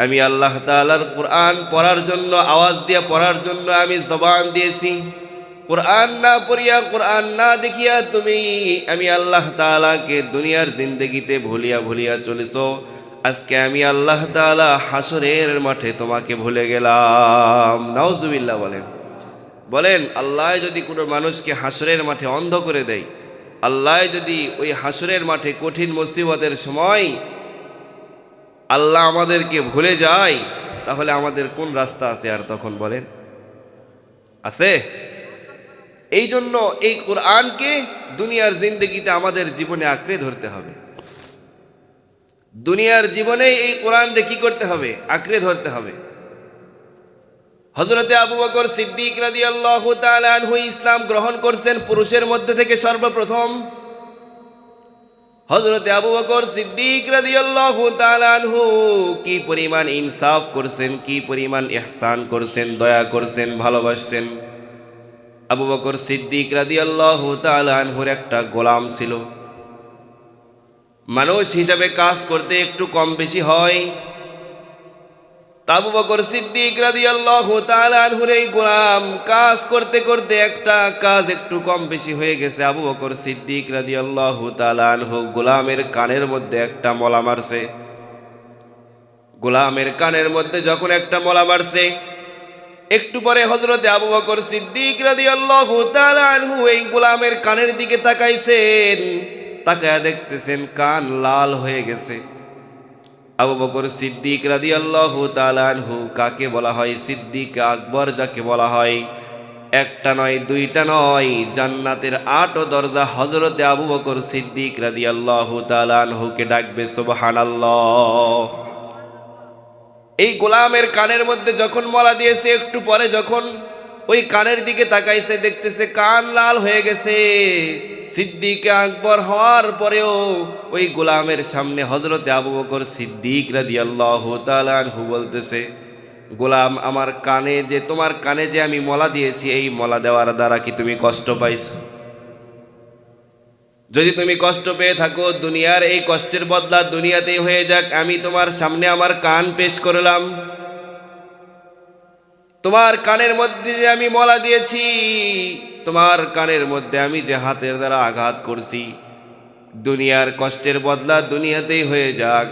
আমি আল্লাহ তাআলার কোরআন পড়ার জন্য আওয়াজ দিয়ে পড়ার জন্য আমি জবান দিয়েছি। কোরআন না পড়িয়া, কোরআন না দেখিয়া তুমি আমি আল্লাহ তাআলাকে দুনিয়ার জিন্দেগিতে ভুলিয়া ভুলিয়া চলেছো। আজকে আমি আল্লাহ তাআলা হাসরের মাঠে তোমাকে ভুলে গেলাম। নাউজুবিল্লাহ বলেন। বলেন আল্লাহ যদি কোনো মানুষকে হাসরের মাঠে অন্ধ করে দেয়, আল্লাহ যদি ওই হাসরের মাঠে কঠিন মুসিবতের সময় আল্লাহ আমাদেরকে ভুলে যায়, তাহলে আমাদের কোন রাস্তা আছে আর তখন? বলেন আছে? এই জন্য এই কোরআনকে দুনিয়ার জিন্দেগিতে আমাদের জীবনে আঁকড়ে ধরতে হবে। দুনিয়ার জীবনে এই কোরআনকে কি করতে হবে? আঁকড়ে ধরতে হবে। হযরতে আবু বকর সিদ্দিক রাদিয়াল্লাহু তাআলা আনহু ইসলাম গ্রহণ করছেন পুরুষের মধ্যে থেকে সর্বপ্রথম। হযরতে আবু বকর সিদ্দিক রাদিয়াল্লাহু তাআলা আনহু কি পরিমাণ ইনসাফ করছেন, কি পরিমাণ ইহসান করছেন, দয়া করছেন, ভালোবাসছেন। আবু বকর সিদ্দিক রাদিয়াল্লাহু তাআলা আনহুর একটা গোলাম ছিল। মানুষ হিসাবে কাজ করতে একটু কম বেশি হয়। আবু বকর সিদ্দিক রাদিয়াল্লাহু তাআলা আনহুর এই গোলাম কাজ করতে করতে একটা কাজ একটু কম বেশি হয়ে গেছে। আবু বকর সিদ্দিক রাদিয়াল্লাহু তাআলা আনহু গোলামের কানের মধ্যে একটা মলা মারছে। গোলামের কানের মধ্যে যখন একটা মলা মারছে, একটু পরে হযরতে আবু বকর সিদ্দিক রাদিয়াল্লাহু তাআলা আনহু এই গোলামের কানের দিকে তাকাইছেন। তাকায়া দেখতেছেন কান লাল হয়ে গেছে। আবু বকর সিদ্দিক রাদিয়াল্লাহু তাআলা আনহু কাকে বলা হয়? সিদ্দিক আকবর যাকে বলা হয়। একটা নয়, দুইটা নয়, জান্নাতের 8 দরজা হযরতে আবু বকর সিদ্দিক রাদিয়াল্লাহু তাআলা আনহুকে ডাকবে সুবহানাল্লাহ। এই গোলামের কানের মধ্যে যখন মলা দিয়েছে, একটু পরে যখন ওই কানের দিকে তাকাইছে, দেখতেছে কান লাল হয়ে গেছে। সিদ্দিক আকবর হওয়ার পরেও ওই গোলামের সামনে হযরতে আবু বকর সিদ্দিক রাদিয়াল্লাহু তাআলা আনহু বলতেছে, গোলাম, আমার কানে যে, তোমার কানে যে আমি মলা দিয়েছি, এই মলা দেওয়ার দ্বারা কি তুমি কষ্ট পাইছো? যদি তুমি কষ্ট পেয়ে থাকো, দুনিয়ার এই কষ্টের বদলা দুনিয়াতেই হয়ে যাক। আমি তোমার সামনে আমার কান পেশ করলাম। তোমার কানের মধ্যে যে আমি মলা দিয়েছি, তোমার কানের মধ্যে আমি যে হাতের দ্বারা আঘাত করছি, দুনিয়ার কষ্টের বদলা দুনিয়াতেই হয়ে যাক।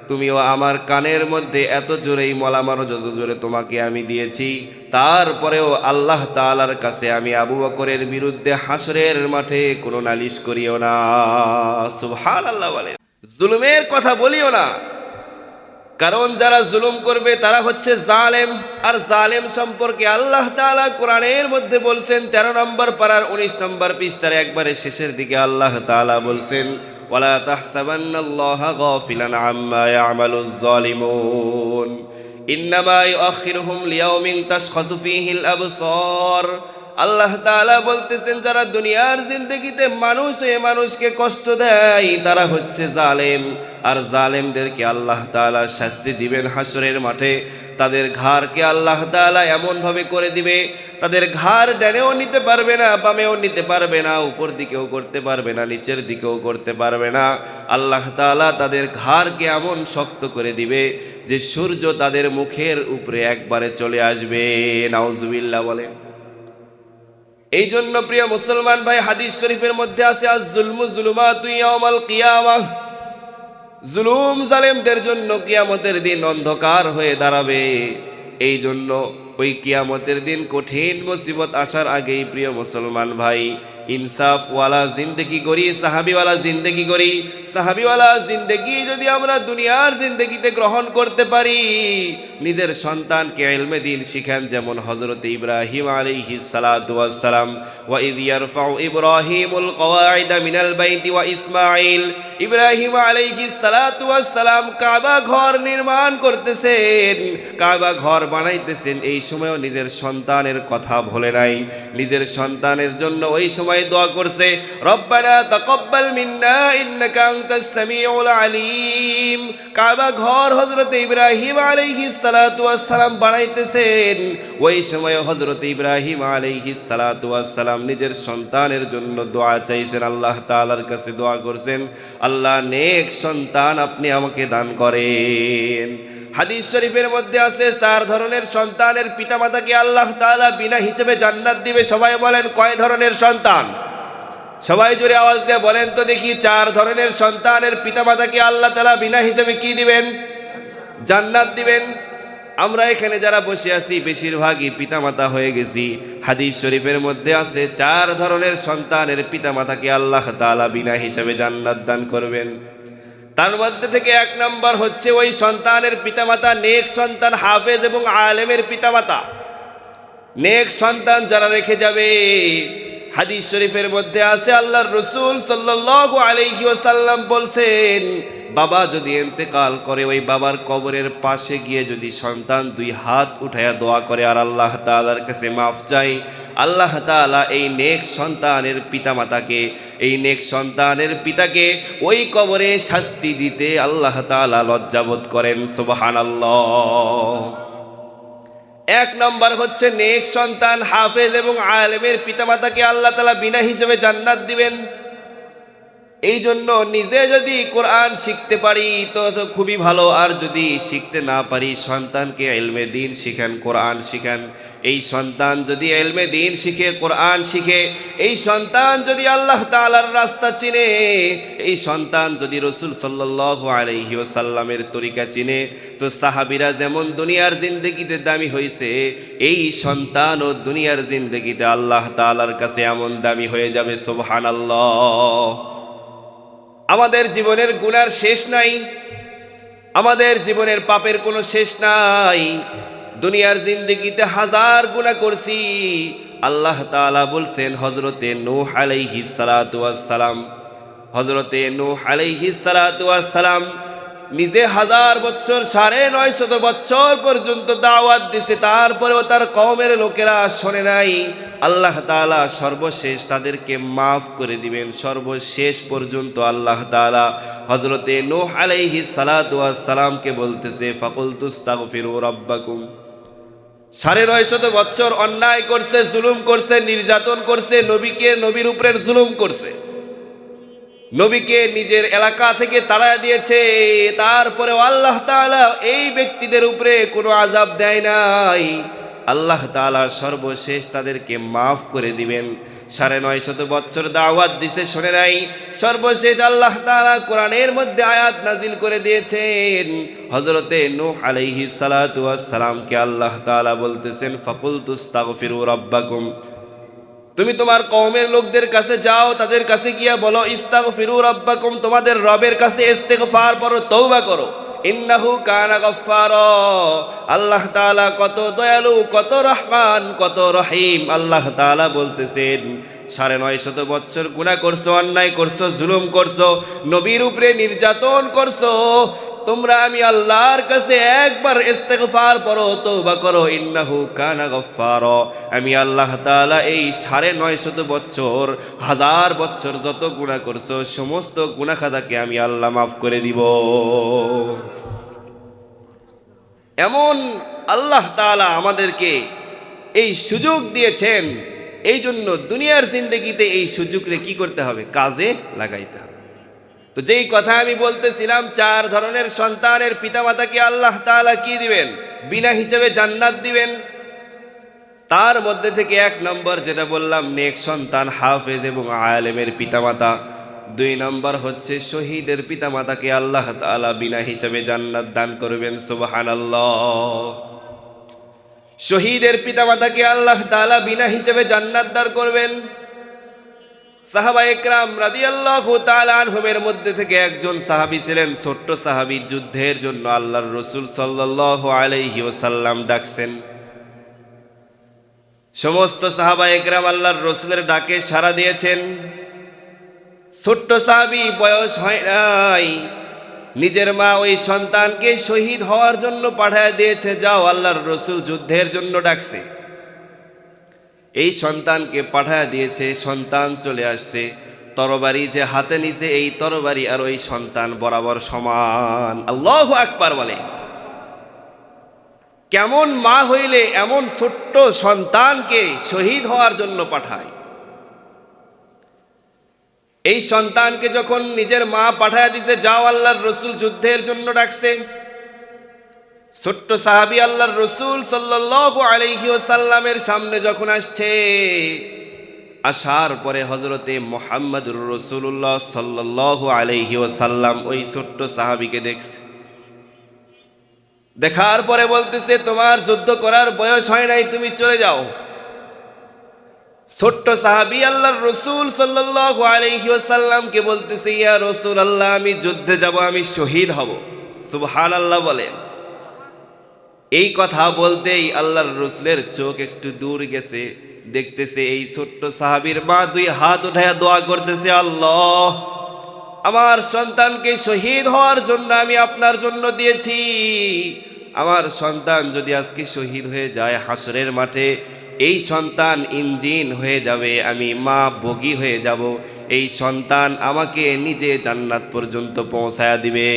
তুমিও আমার কানের মধ্যে এত জোরেই মলা মারো যত জোরে তোমাকে আমি দিয়েছি। তারপরেও আল্লাহ তাআলার কাছে আমি আবু বকরের বিরুদ্ধে হাসরের মাঠে কোনো নালিশ করিও না। সুবহানাল্লাহ বলেন। জুলুমের কথা বলিও না, কারণ যারা জুলুম করবে তারা হচ্ছে জালেম। আর জালেম সম্পর্কে আল্লাহ তাআলা কোরআনের মধ্যে বলছেন 13 নম্বর পারার 19 নম্বর পৃষ্ঠার একবারে শেষের দিকে আল্লাহ তাআলা বলছেন, ওয়ালা তাহসাবান্নাল্লাহা গাফিলান আম্মা ইয়ামালুজ জালিমুন ইন্নামা ইউআখিরুহুম লিয়াউমিন তাশখাসু ফীহিল আবসার। আল্লাহ তাআলা বলতেছেন, যারা দুনিয়ার জিন্দেগিতে মানুষকে কষ্ট দেয় তারা হচ্ছে জালেম। আর জালেমদেরকে আল্লাহ তাআলা শাস্তি দিবেন হাসরের মাঠে। তাদের ঘাড়কে আল্লাহ তাআলা এমনভাবে করে দিবে, তাদের ঘাড় ডানেও নিতে পারবে না, বামেও নিতে পারবে না, উপর দিকেও করতে পারবে না, নিচের দিকেও করতে পারবে না। আল্লাহ তাআলা তাদের ঘাড়কে এমন শক্ত করে দিবে যে সূর্য তাদের মুখের উপরে একবারে চলে আসবে। নাউজুবিল্লাহ বলেন। এই জন্য প্রিয় মুসলমান ভাই, হাদিস শরীফের মধ্যে আছে, আজ-জুলমু যুলুমাতু ইয়াউমাল কিয়ামাহ। জুলুম জালেমদের জন্য কিয়ামতের দিন অন্ধকার হয়ে দাঁড়াবে। এই জন্য ওই কিয়ামতের দিন কঠিন মুসিবত আসার আগেই প্রিয় মুসলমান ভাই, ইনসাফওয়ালা জিন্দেগি করি, সাহাবিওয়ালা জিন্দেগি করি। সাহাবিওয়ালা জিন্দেগি যদি আমরা দুনিয়ার জিন্দেগিতে গ্রহণ করতে পারি, নিজের সন্তানকে ইলমে দ্বীন শিখান, যেমন হযরত ইব্রাহিম আলাইহিস সালাতু ওয়াস সালাম। ওয়া ইয ইয়ারফাউ ইব্রাহিমুল কওয়াইদা মিনাল বাইতি ওয়া ইসমাঈল। ইব্রাহিম আলাইহিস সালাতু ওয়াস সালাম কাবা ঘর নির্মাণ করতেছেন, কাবা ঘর বানাইতেছেন। এই সময়ও নিজের সন্তানের কথা ভুলে নাই, নিজের সন্তানের জন্য ওই সময় দোয়া করছে, রব্বানা তাকাব্বাল মিন্না ইন্নাকা আনতাস সামিউল আলিম। কাবা ঘর হযরত ইব্রাহিম আলাইহিস সালাতু ওয়াস সালাম বানাইতেছেন। ওই সময় হযরত ইব্রাহিম আলাইহিস সালাতু ওয়াস সালাম নিজের সন্তানের জন্য দোয়া চাইছেন, আল্লাহ তাআলার কাছে দোয়া করছেন, আল্লাহ নেক সন্তান আপনি আমাকে দান করেন। হাদিস শরীফের মধ্যে আছে, 4 ধরনের সন্তানের পিতামাতাকে আল্লাহ তাআলা বিনা হিসেবে জান্নাত দিবে। সবাই বলেন, কয় ধরনের সন্তান? সবাই জোরে আওয়াজ দিয়ে বলেন তো দেখি, 4 ধরনের সন্তানের পিতামাতাকে আল্লাহ তাআলা বিনা হিসেবে কি দিবেন? জান্নাত দিবেন। আমরা এখানে যারা বসে আছি বেশিরভাগই পিতামাতা হয়ে গেছি। হাদিস শরীফের মধ্যে আছে 4 ধরনের সন্তানের পিতামাতাকে আল্লাহ তাআলা বিনা হিসেবে জান্নাত দান করবেন। তার মধ্যে থেকে 1 নম্বর হচ্ছে ওই সন্তানের পিতামাতা নেক সন্তান, হাফেজ এবং আলেমের পিতামাতা। নেক সন্তান যারা রেখে যাবে, হাদিস শরীফের মধ্যে আছে আল্লাহর রাসূল সাল্লাল্লাহু আলাইহি ওয়াসাল্লাম বলছেন, বাবা যদি ইন্তেকাল করে ওই বাবার কবরের পাশে গিয়ে যদি সন্তান দুই হাত উঠায়া দোয়া করে আর আল্লাহ তাআলার কাছে মাফ চাই, আল্লাহ তাআলা এই নেক সন্তানের পিতামাতাকে, এই নেক সন্তানের পিতাকে ওই কবরে শাস্তি দিতে আল্লাহ তাআলা লজ্জাবোধ করেন। সুবহানাল্লাহ। এক নম্বর হচ্ছে নেক সন্তান হাফেজ এবং আলেমের পিতামাতাকে আল্লাহ তাআলা বিনা হিসেবে জান্নাত দিবেন। এই জন্য নিজে যদি কোরআন শিখতে পারি তো খুবই ভালো, আর যদি শিখতে না পারি সন্তানকে ইলমে দ্বীন শিখান, কোরআন শিখান। এই সন্তান যদি ইলমে দ্বীন শিখে, কোরআন শিখে, এই সন্তান যদি আল্লাহ তাআলার রাস্তা চিনে, এই সন্তান যদি রাসূল সাল্লাল্লাহু আলাইহি ওয়াসাল্লামের তরিকা চিনে, তো সাহাবীরা যেমন দুনিয়ার জিন্দেগিতে দামি হয়েছে, এই সন্তানও দুনিয়ার জিন্দেগিতে আল্লাহ তাআলার কাছে এমন দামি হয়ে যাবে। সুবহানাল্লাহ। আমাদের জীবনের গুনার শেষ নাই, আমাদের জীবনের পাপের কোনো শেষ নাই। দুনিয়ার জিন্দেগিতে হাজার গুনাহ করছি। আল্লাহ তাআলা বলছেন হযরতে নূহ আলাইহিস সালাতু ওয়াস সালাম, হযরতে নূহ আলাইহিস সালাতু ওয়াস সালাম নিজে 1000 বছর 950 বছর পর্যন্ত দাওয়াত দিছে, তারপরেও তার কওমের লোকেরা শোনে নাই। আল্লাহ তাআলা সর্বশেষ তাদেরকে মাফ করে দিবেন। সর্বশেষ পর্যন্ত আল্লাহ তাআলা হযরতে নূহ আলাইহিস সালাতু ওয়াস সালামকে বলতেছে ফাকুলতুস্তাগফিরু রাব্বাকুম। 950 বছর অন্যায় করছে, জুলুম করছে, নির্যাতন করছে, নবীর উপরে জুলুম করছে, নবীকে নিজের এলাকা থেকে তাড়ায় দিয়েছে। তারপরে আল্লাহ তাআলা এই ব্যক্তিদের উপরে কোনো আযাব দেয় নাই। আল্লাহ তাআলা সর্বশেষ তাদেরকে মাফ করে দিবেন। 950 বছর দাওয়াত দিছে, শোনে নাই। সর্বশেষ আল্লাহ তাআলা কোরআনের মধ্যে আয়াত নাজিল করে দিয়েছেন। হযরতে নূহ আলাইহিস সালাতু ওয়াস সালামকে আল্লাহ তাআলা বলতেছেন ফাকুলতুস্তাগফিরু রাব্বাকুম, তুমি তোমার কওমের লোকদের কাছে যাও, তাদের কাছে গিয়া বলো ইস্তাগফিরু রাব্বাকুম, তোমাদের রবের কাছে ইস্তেগফার করো, তওবা করো। ইন্নাহু কানা গফফারা, আল্লাহ তাআলা কত দয়ালু, কত রহমান, কত রহিম। আল্লাহ তাআলা বলতেছেন 950 বছর গুনাহ করছো, অন্যায় করছো, জুলুম করছো, নবীর উপরে নির্যাতন করছো, তোমরা আমি আল্লাহর কাছে একবার ইস্তেগফার করো, তওবা করো। ইন্নাহু কানা গফফারা, আমি আল্লাহ তাআলা এই 950 বছর, 1000 বছর যত গুনাহ করছো সমস্ত গুনাহ খাতাকে আমি আল্লাহ মাফ করে দিব। এমন আল্লাহ তাআলা আমাদেরকে এই সুযোগ দিয়েছেন। এই জন্য দুনিয়ার জিন্দেগিতে এই সুযোগকে কি করতে হবে? কাজে লাগাইতে হবে। তো যেই কথা আমি বলতেছিলাম, 4 ধরনের সন্তানের পিতামাতাকে আল্লাহ তাআলা কি দিবেন? বিনা হিসেবে জান্নাত দিবেন। তার মধ্যে থেকে 1 নম্বর যেটা বললাম, নেক সন্তান হাফেজ এবং আলেমের পিতামাতা। 2 নম্বর হচ্ছে শহীদের পিতামাতাকে আল্লাহ তাআলা বিনা হিসেবে জান্নাত দান করবেন। সুবহানাল্লাহ। শহীদের পিতামাতাকে আল্লাহ তাআলা বিনা হিসেবে জান্নাত দান করবেন। সাহাবায়ে কেরাম রাদিয়াল্লাহু তাআলা আনহুমের মধ্যে থেকে একজন সাহাবী ছিলেন, ছোট্ট সাহাবী, যুদ্ধের জন্য আল্লাহর রাসূল সাল্লাল্লাহু আলাইহি ওয়াসাল্লাম ডাকছেন। সমস্ত সাহাবায়ে কেরাম আল্লাহর রাসূলের ডাকে সাড়া দিয়েছেন। ছোট্ট সাহাবী, বয়স হয় নাই, নিজের মা ওই সন্তানকে শহীদ হওয়ার জন্য পাঠায় দিয়েছে, যাও, আল্লাহর রাসূল যুদ্ধের জন্য ডাকছে। এই সন্তানকে পাঠায় দিয়েছে, সন্তান চলে আসছে। তরবারি যে হাতে নিছে, এই তরবারি আর ওই সন্তান বরাবর সমান। আল্লাহু আকবার বলে। কেমন মা হইলে এমন ছোট্ট সন্তানকে শহীদ হওয়ার জন্য পাঠায়? এই সন্তানকে যখন নিজের মা পাঠায় দিছে, যাও, আল্লাহর রাসূল যুদ্ধের জন্য ডাকছে। ছোট্ট সাহাবী আল্লাহর রাসূল সাল্লাল্লাহু আলাইহি ওয়াসাল্লামের সামনে যখন আসছে, আসার পরে হযরতে মুহাম্মদুর রাসূলুল্লাহ সাল্লাল্লাহু আলাইহি ওয়াসাল্লাম ওই ছোট্ট সাহাবীকে দেখছে। দেখার পরে বলতেছে, তোমার যুদ্ধ করার বয়স হয় নাই, তুমি চলে যাও। ছোট্ট সাহাবী আল্লাহর রাসূল সাল্লাল্লাহু আলাইহি ওয়াসাল্লামকে বলতেছে, ইয়া রাসূলুল্লাহ, আমি যুদ্ধে যাব, আমি শহীদ হব। সুবহানাল্লাহ বলেন। এই কথা বলতেই আল্লাহর রাসূলের চোখ একটু দূর গেছে, দেখতেছে এই ছোট্ট সাহাবীর মা দুই হাত উঠায়া দোয়া করতেছে, আল্লাহ আমার সন্তানকে শহীদ হওয়ার জন্য আমি আপনার জন্য দিয়েছি, আমার সন্তান যদি আজকে শহীদ হয়ে যায় হাসরের মাঠে, এই সন্তান ইঞ্জিন হয়ে যাবে, আমি মা বগি হয়ে যাব, এই সন্তান আমাকে নিজে জান্নাত পর্যন্ত পৌঁছায়া দিবে।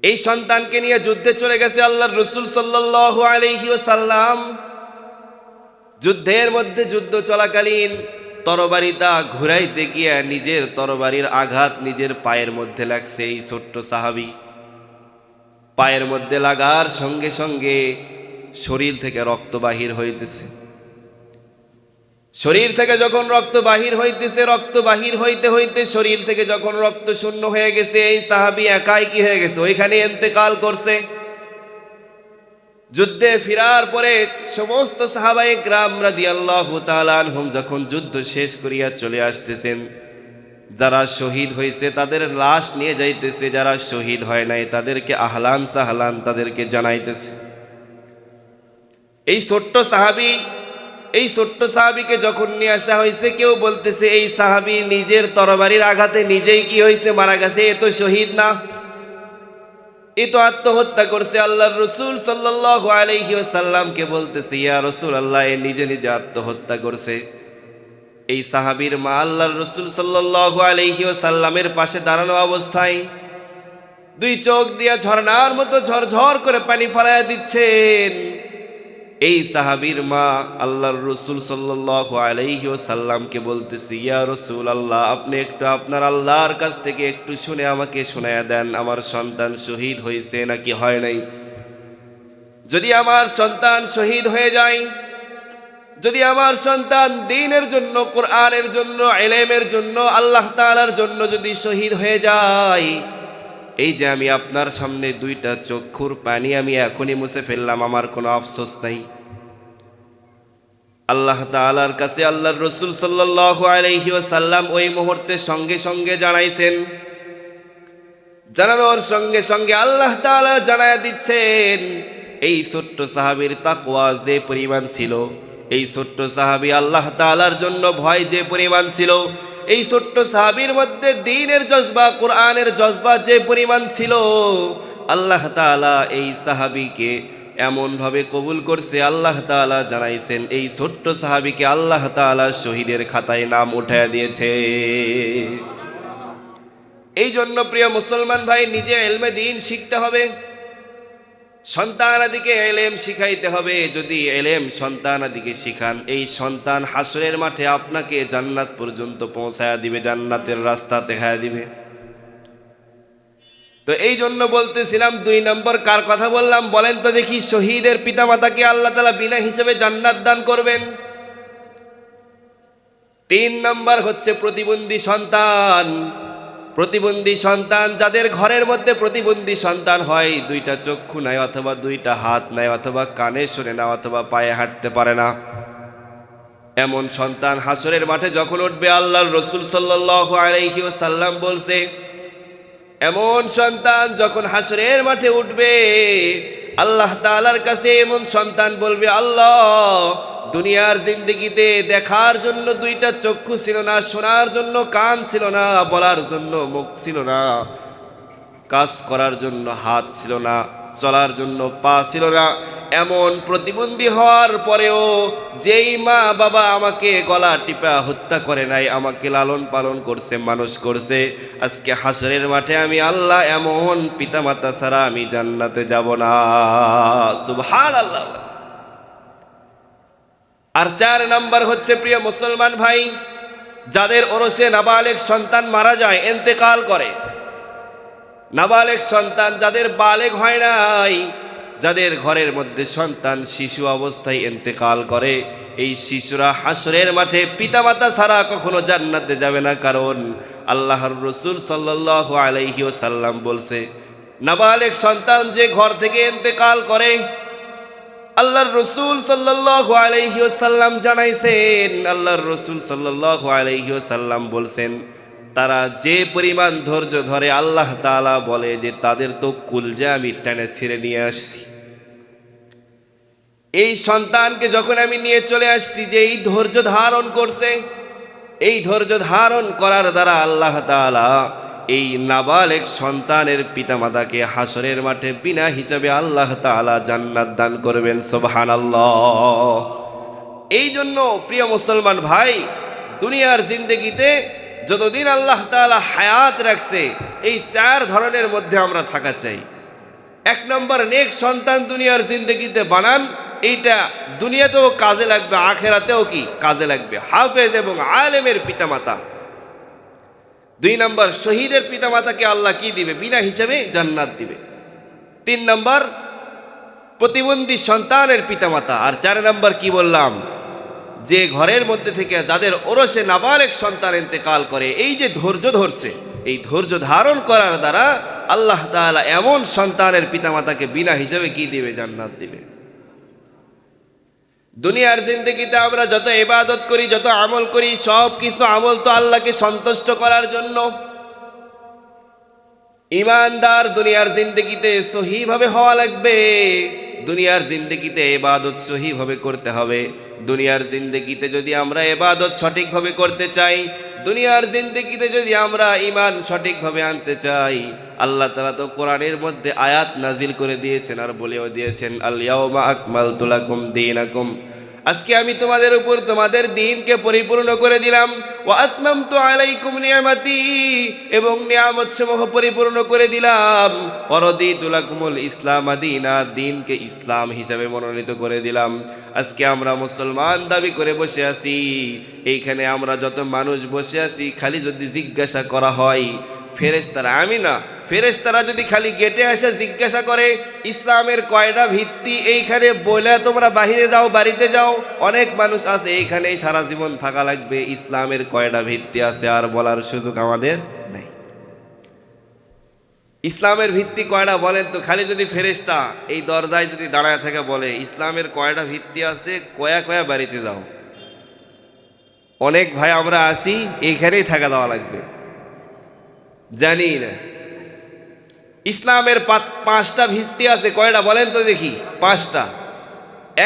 এই সন্তানকে নিয়ে যুদ্ধে চলে গেছে আল্লাহর রাসূল সাল্লাল্লাহু আলাইহি ওয়াসাল্লাম। যুদ্ধের মধ্যে যুদ্ধ চলাকালীন তরবারিটা ঘুরাইতে গিয়ে নিজের তরবারির আঘাত নিজের পায়ের মধ্যে লাগছে। এই ছোট্ট সাহাবী পায়ের মধ্যে লাগার সঙ্গে সঙ্গে শরীর থেকে রক্ত বাহির হইতেছে। শরীর থেকে যখন রক্ত বাহির হইতেছে, রক্ত বাহির হইতে হইতে শরীর থেকে যখন রক্ত শূন্য হয়ে গেছে, এই সাহাবী একাই কি হয়ে গেছে, ওইখানে ইন্তেকাল করছে। যুদ্ধে ফিরার পরে সমস্ত সাহাবায়ে কেরাম রাদিয়াল্লাহু তাআলা আনহুম যখন যুদ্ধ শেষ করিয়া চলে আসতেছেন, যারা শহীদ হয়েছে তাদের লাশ নিয়ে যাইতেছে, যারা শহীদ হয় নাই তাদেরকে আহলান সাহলান তাদেরকে জানাইতেছে। এই ছোট্ট সাহাবীকে যখন নিয়ে আসা হয়েছে, কেউ বলতেছে এই সাহাবী নিজের তরবারির আঘাতে নিজেই কি হয়েছে, মারা গেছে, এ তো শহীদ না, এ তো আত্মহত্যা করছে। আল্লাহর রাসূল সাল্লাল্লাহু আলাইহি ওয়াসাল্লামকে বলতেছে, ইয়া রাসূলুল্লাহ, এ নিজে নিজে আত্মহত্যা করছে। এই সাহাবীর মা আল্লাহর রাসূল সাল্লাল্লাহু আলাইহি ওয়াসাল্লামের পাশে দাঁড়ানো অবস্থায় দুই চোখ দিয়া ঝর্ণার মতো ঝরঝর করে পানি ফলায়া দিচ্ছেন। এই সাহাবীর মা আল্লাহর রাসূল সাল্লাল্লাহু আলাইহি ওয়াসাল্লামকে বলতেছে, ইয়া রাসূলুল্লাহ, আপনি একটু আপনার আল্লাহর কাছ থেকে একটু শুনে আমাকে শোনায়া দেন, আমার সন্তান শহীদ হয়েছে নাকি হয় নাই। যদি আমার সন্তান শহীদ হয়ে যায়, যদি আমার সন্তান দ্বীনের জন্য, কোরআনের জন্য, ইলমের জন্য, আল্লাহ তাআলার জন্য যদি শহীদ হয়ে যায়, এই যে আমি আপনার সামনে দুইটা চক্ষুর পানি আমি এখনই মুছে ফেললাম, আমার কোনো আফসোস নাই। আল্লাহ তাআলার কাছে আল্লাহর রাসূল সাল্লাল্লাহু আলাইহি ওয়াসাল্লাম ওই মুহূর্তে সঙ্গে সঙ্গে জানাইছেন। জানানোর সঙ্গে সঙ্গে আল্লাহ তাআলা জানায়া দিচ্ছেন, এই ছোট্ট সাহাবীর তাকওয়া যে পরিমাণ ছিল, এই ছোট্ট সাহাবী আল্লাহ তাআলার জন্য ভয় যে পরিমাণ ছিল, এই ছোট্ট সাহাবীর মধ্যে দ্বীনের জজবা, কোরআনের জজবা যে পরিমাণ ছিল, আল্লাহ তাআলা এই সাহাবীকে এমন ভাবে কবুল করছে। আল্লাহ তাআলা জানাইছেন, এই ছোট্ট সাহাবীকে আল্লাহ তাআলা শহীদের খাতায় নাম উঠায়া দিয়েছে। এই জন্য প্রিয় মুসলমান ভাই, নিজে ইলমে দ্বীন শিখতে হবে, সন্তানাদিকে ইলম শিখাইতে হবে। যদি ইলম সন্তানাদিকে শিখান, এই সন্তান হাসরের মাঠে আপনাকে জান্নাত পর্যন্ত পৌঁছায়া দিবে, জান্নাতের রাস্তা দেখায়া দিবে। তো এই জন্য বলতেছিলাম, 2 নম্বর কার কথা বললাম বলেন তো দেখি? শহীদের পিতামাতাকে আল্লাহ তাআলা বিনা হিসেবে জান্নাত দান করবেন। 3 নম্বর হচ্ছে প্রতিবন্ধী সন্তান। প্রতিবন্ধী সন্তান, যাদের ঘরের মধ্যে প্রতিবন্ধী সন্তান হয়, 2টা চক্ষু নাই, অথবা 2টা হাত নাই, অথবা কানে শোনে না, অথবা পায়ে হাঁটতে পারে না, এমন সন্তান হাসরের মাঠে যখন উঠবে, আল্লাহর রাসূল সাল্লাল্লাহু আলাইহি ওয়াসাল্লাম বলছে, এমন সন্তান যখন হাসরের মাঠে উঠবে, আল্লাহ তাআলার কাছে এমন সন্তান বলবে, আল্লাহ, দুনিয়ার জিন্দেগিতে দেখার জন্য 2টা চক্ষু ছিল না, শোনার জন্য কান ছিল না, বলার জন্য মুখ ছিল না, কাজ করার জন্য হাত ছিল না, চলার জন্য পা ছিল না, এমন প্রতিবন্ধী হওয়ার পরেও যেই মা বাবা আমাকে গলা টিপা হত্যা করে নাই, আমাকে লালন পালন করছে, মানুষ করছে, আজকে হাসরের মাঠে আমি আল্লাহ এমন পিতামাতা ছাড়া আমি জান্নাতে যাব না। সুবহানাল্লাহ। আর 4 নাম্বার হচ্ছে প্রিয় মুসলমান ভাই, যাদের ওরসে নাবালেগ সন্তান মারা যায়, ইন্তেকাল করে, নাবালেগ সন্তান যাদের বালেগ হয় নাই, যাদের ঘরের মধ্যে সন্তান শিশু অবস্থায় ইন্তেকাল করে, এই শিশুরা হাসরের মাঠে পিতামাতা ছাড়া কখনো জান্নাতে যাবে না। কারণ আল্লাহর রাসূল সাল্লাল্লাহু আলাইহি ওয়াসাল্লাম বলছে, নাবালেগ সন্তান যে ঘর থেকে ইন্তেকাল করে, আল্লাহর রাসূল সাল্লাল্লাহু আলাইহি ওয়াসাল্লাম জানাইছেন, আল্লাহর রাসূল সাল্লাল্লাহু আলাইহি ওয়াসাল্লাম বলছেন, তারা যে পরিমাণ ধৈর্য ধরে, আল্লাহ তাআলা বলে যে তাদের তো কুলজা আমি টেনে ছিঁড়ে নিয়ে আসছি। এই সন্তানকে যখন আমি নিয়ে চলে আসছি, যে এই ধৈর্য ধারণ করছে, এই ধৈর্য ধারণ করার দ্বারা আল্লাহ তাআলা এই নাবালেগ সন্তানের পিতামাতাকে হাসরের মাঠে বিনা হিসাবে আল্লাহ তাআলা জান্নাত দান করবেন। সুবহানাল্লাহ। এই জন্য প্রিয় মুসলমান ভাই, দুনিয়ার জিন্দেগিতে যতদিন আল্লাহ তাআলা হায়াত রাখছে, এই চার ধরনের মধ্যে আমরা থাকা চাই। এক নম্বর, নেক সন্তান দুনিয়ার জিন্দেগিতে বানান, এইটা দুনিয়াতেও কাজে লাগবে, আখেরাতেও কি কাজে লাগবে। হাফেজ এবং আলেমের পিতামাতা। দুই নম্বর, শহীদের পিতামাতাকে আল্লাহ কি দিবে? বিনা হিসাবে জান্নাত দিবে। তিন নম্বর, প্রতিবন্ধী সন্তানের পিতামাতা। আর চার নম্বর কি বললাম? যে ঘরের মধ্যে থেকে যাদের ওরসে নাবালেগ সন্তান ইন্তেকাল করে, এই যে ধৈর্য ধরছে, এই ধৈর্য ধারণ করার দ্বারা আল্লাহ তাআলা এমন সন্তানের পিতামাতাকে বিনা হিসাবে কি দিবে? জান্নাত দিবে। দুনিয়ার জিন্দেগিতে আমরা যত ইবাদত করি, যত আমল করি, সব কিছু আমল তো আল্লাহকে সন্তুষ্ট করার জন্য। ইমানদার দুনিয়ার জিন্দেগিতে সহিভাবে হওয়া লাগবে। দুনিয়ার জিন্দেগিতে ইবাদত সহিভাবে করতে হবে। দুনিয়ার জিন্দেগিতে যদি আমরা ইবাদত সঠিকভাবে করতে চাই, দুনিয়ার জিন্দেগিতে যদি আমরা ঈমান সঠিকভাবে আনতে চাই, আল্লাহ তাআলা তো কোরআনের মধ্যে আয়াত নাজিল করে দিয়েছেন, আর বলেও দিয়েছেন, আল ইয়াউমা আকমালতু লাকুম দীনাকুম, আজকে আমি তোমাদের উপর তোমাদের দ্বীনকে পরিপূর্ণ করে দিলাম। ওয়া আতমামতু আলাইকুম নিয়ামাতি, এবং নিয়ামত সমূহ পরিপূর্ণ করে দিলাম। ওয়া রাদিতু লাকুমুল ইসলাম দীনা, দ্বীনকে ইসলাম হিসাবে মনোনীত করে দিলাম। আজকে আমরা মুসলমান দাবি করে বসে আছি। এইখানে আমরা যত মানুষ বসে আছি, খালি যদি জিজ্ঞাসা করা হয়, ফেরেশতারা, আমি না, ফেরেশতারা যদি খালি গেটে এসে জিজ্ঞাসা করে ইসলামের কয়টা ভিত্তি, এইখানে বলে তোমরা বাহিরে যাও, বাড়িতে যাও। অনেক মানুষ আছে এইখানে সারা জীবন থাকা লাগবে, ইসলামের কয়টা ভিত্তি আছে আর বলার সুযোগ আমাদের নেই। ইসলামের ভিত্তি কয়টা বলেন তো? খালি যদি ফেরেশতা এই দরজায় যদি দাঁড়ায় থেকে বলে ইসলামের কয়টা ভিত্তি আছে, কয়া কয়া বাড়িতে যাও। অনেক ভাই আমরা আসি, এইখানেই থাকা দেওয়া লাগবে। জানি না ইসলামের পাঁচটা ভিত্তি আছে, কয়টা বলেন তো দেখি? পাঁচটা।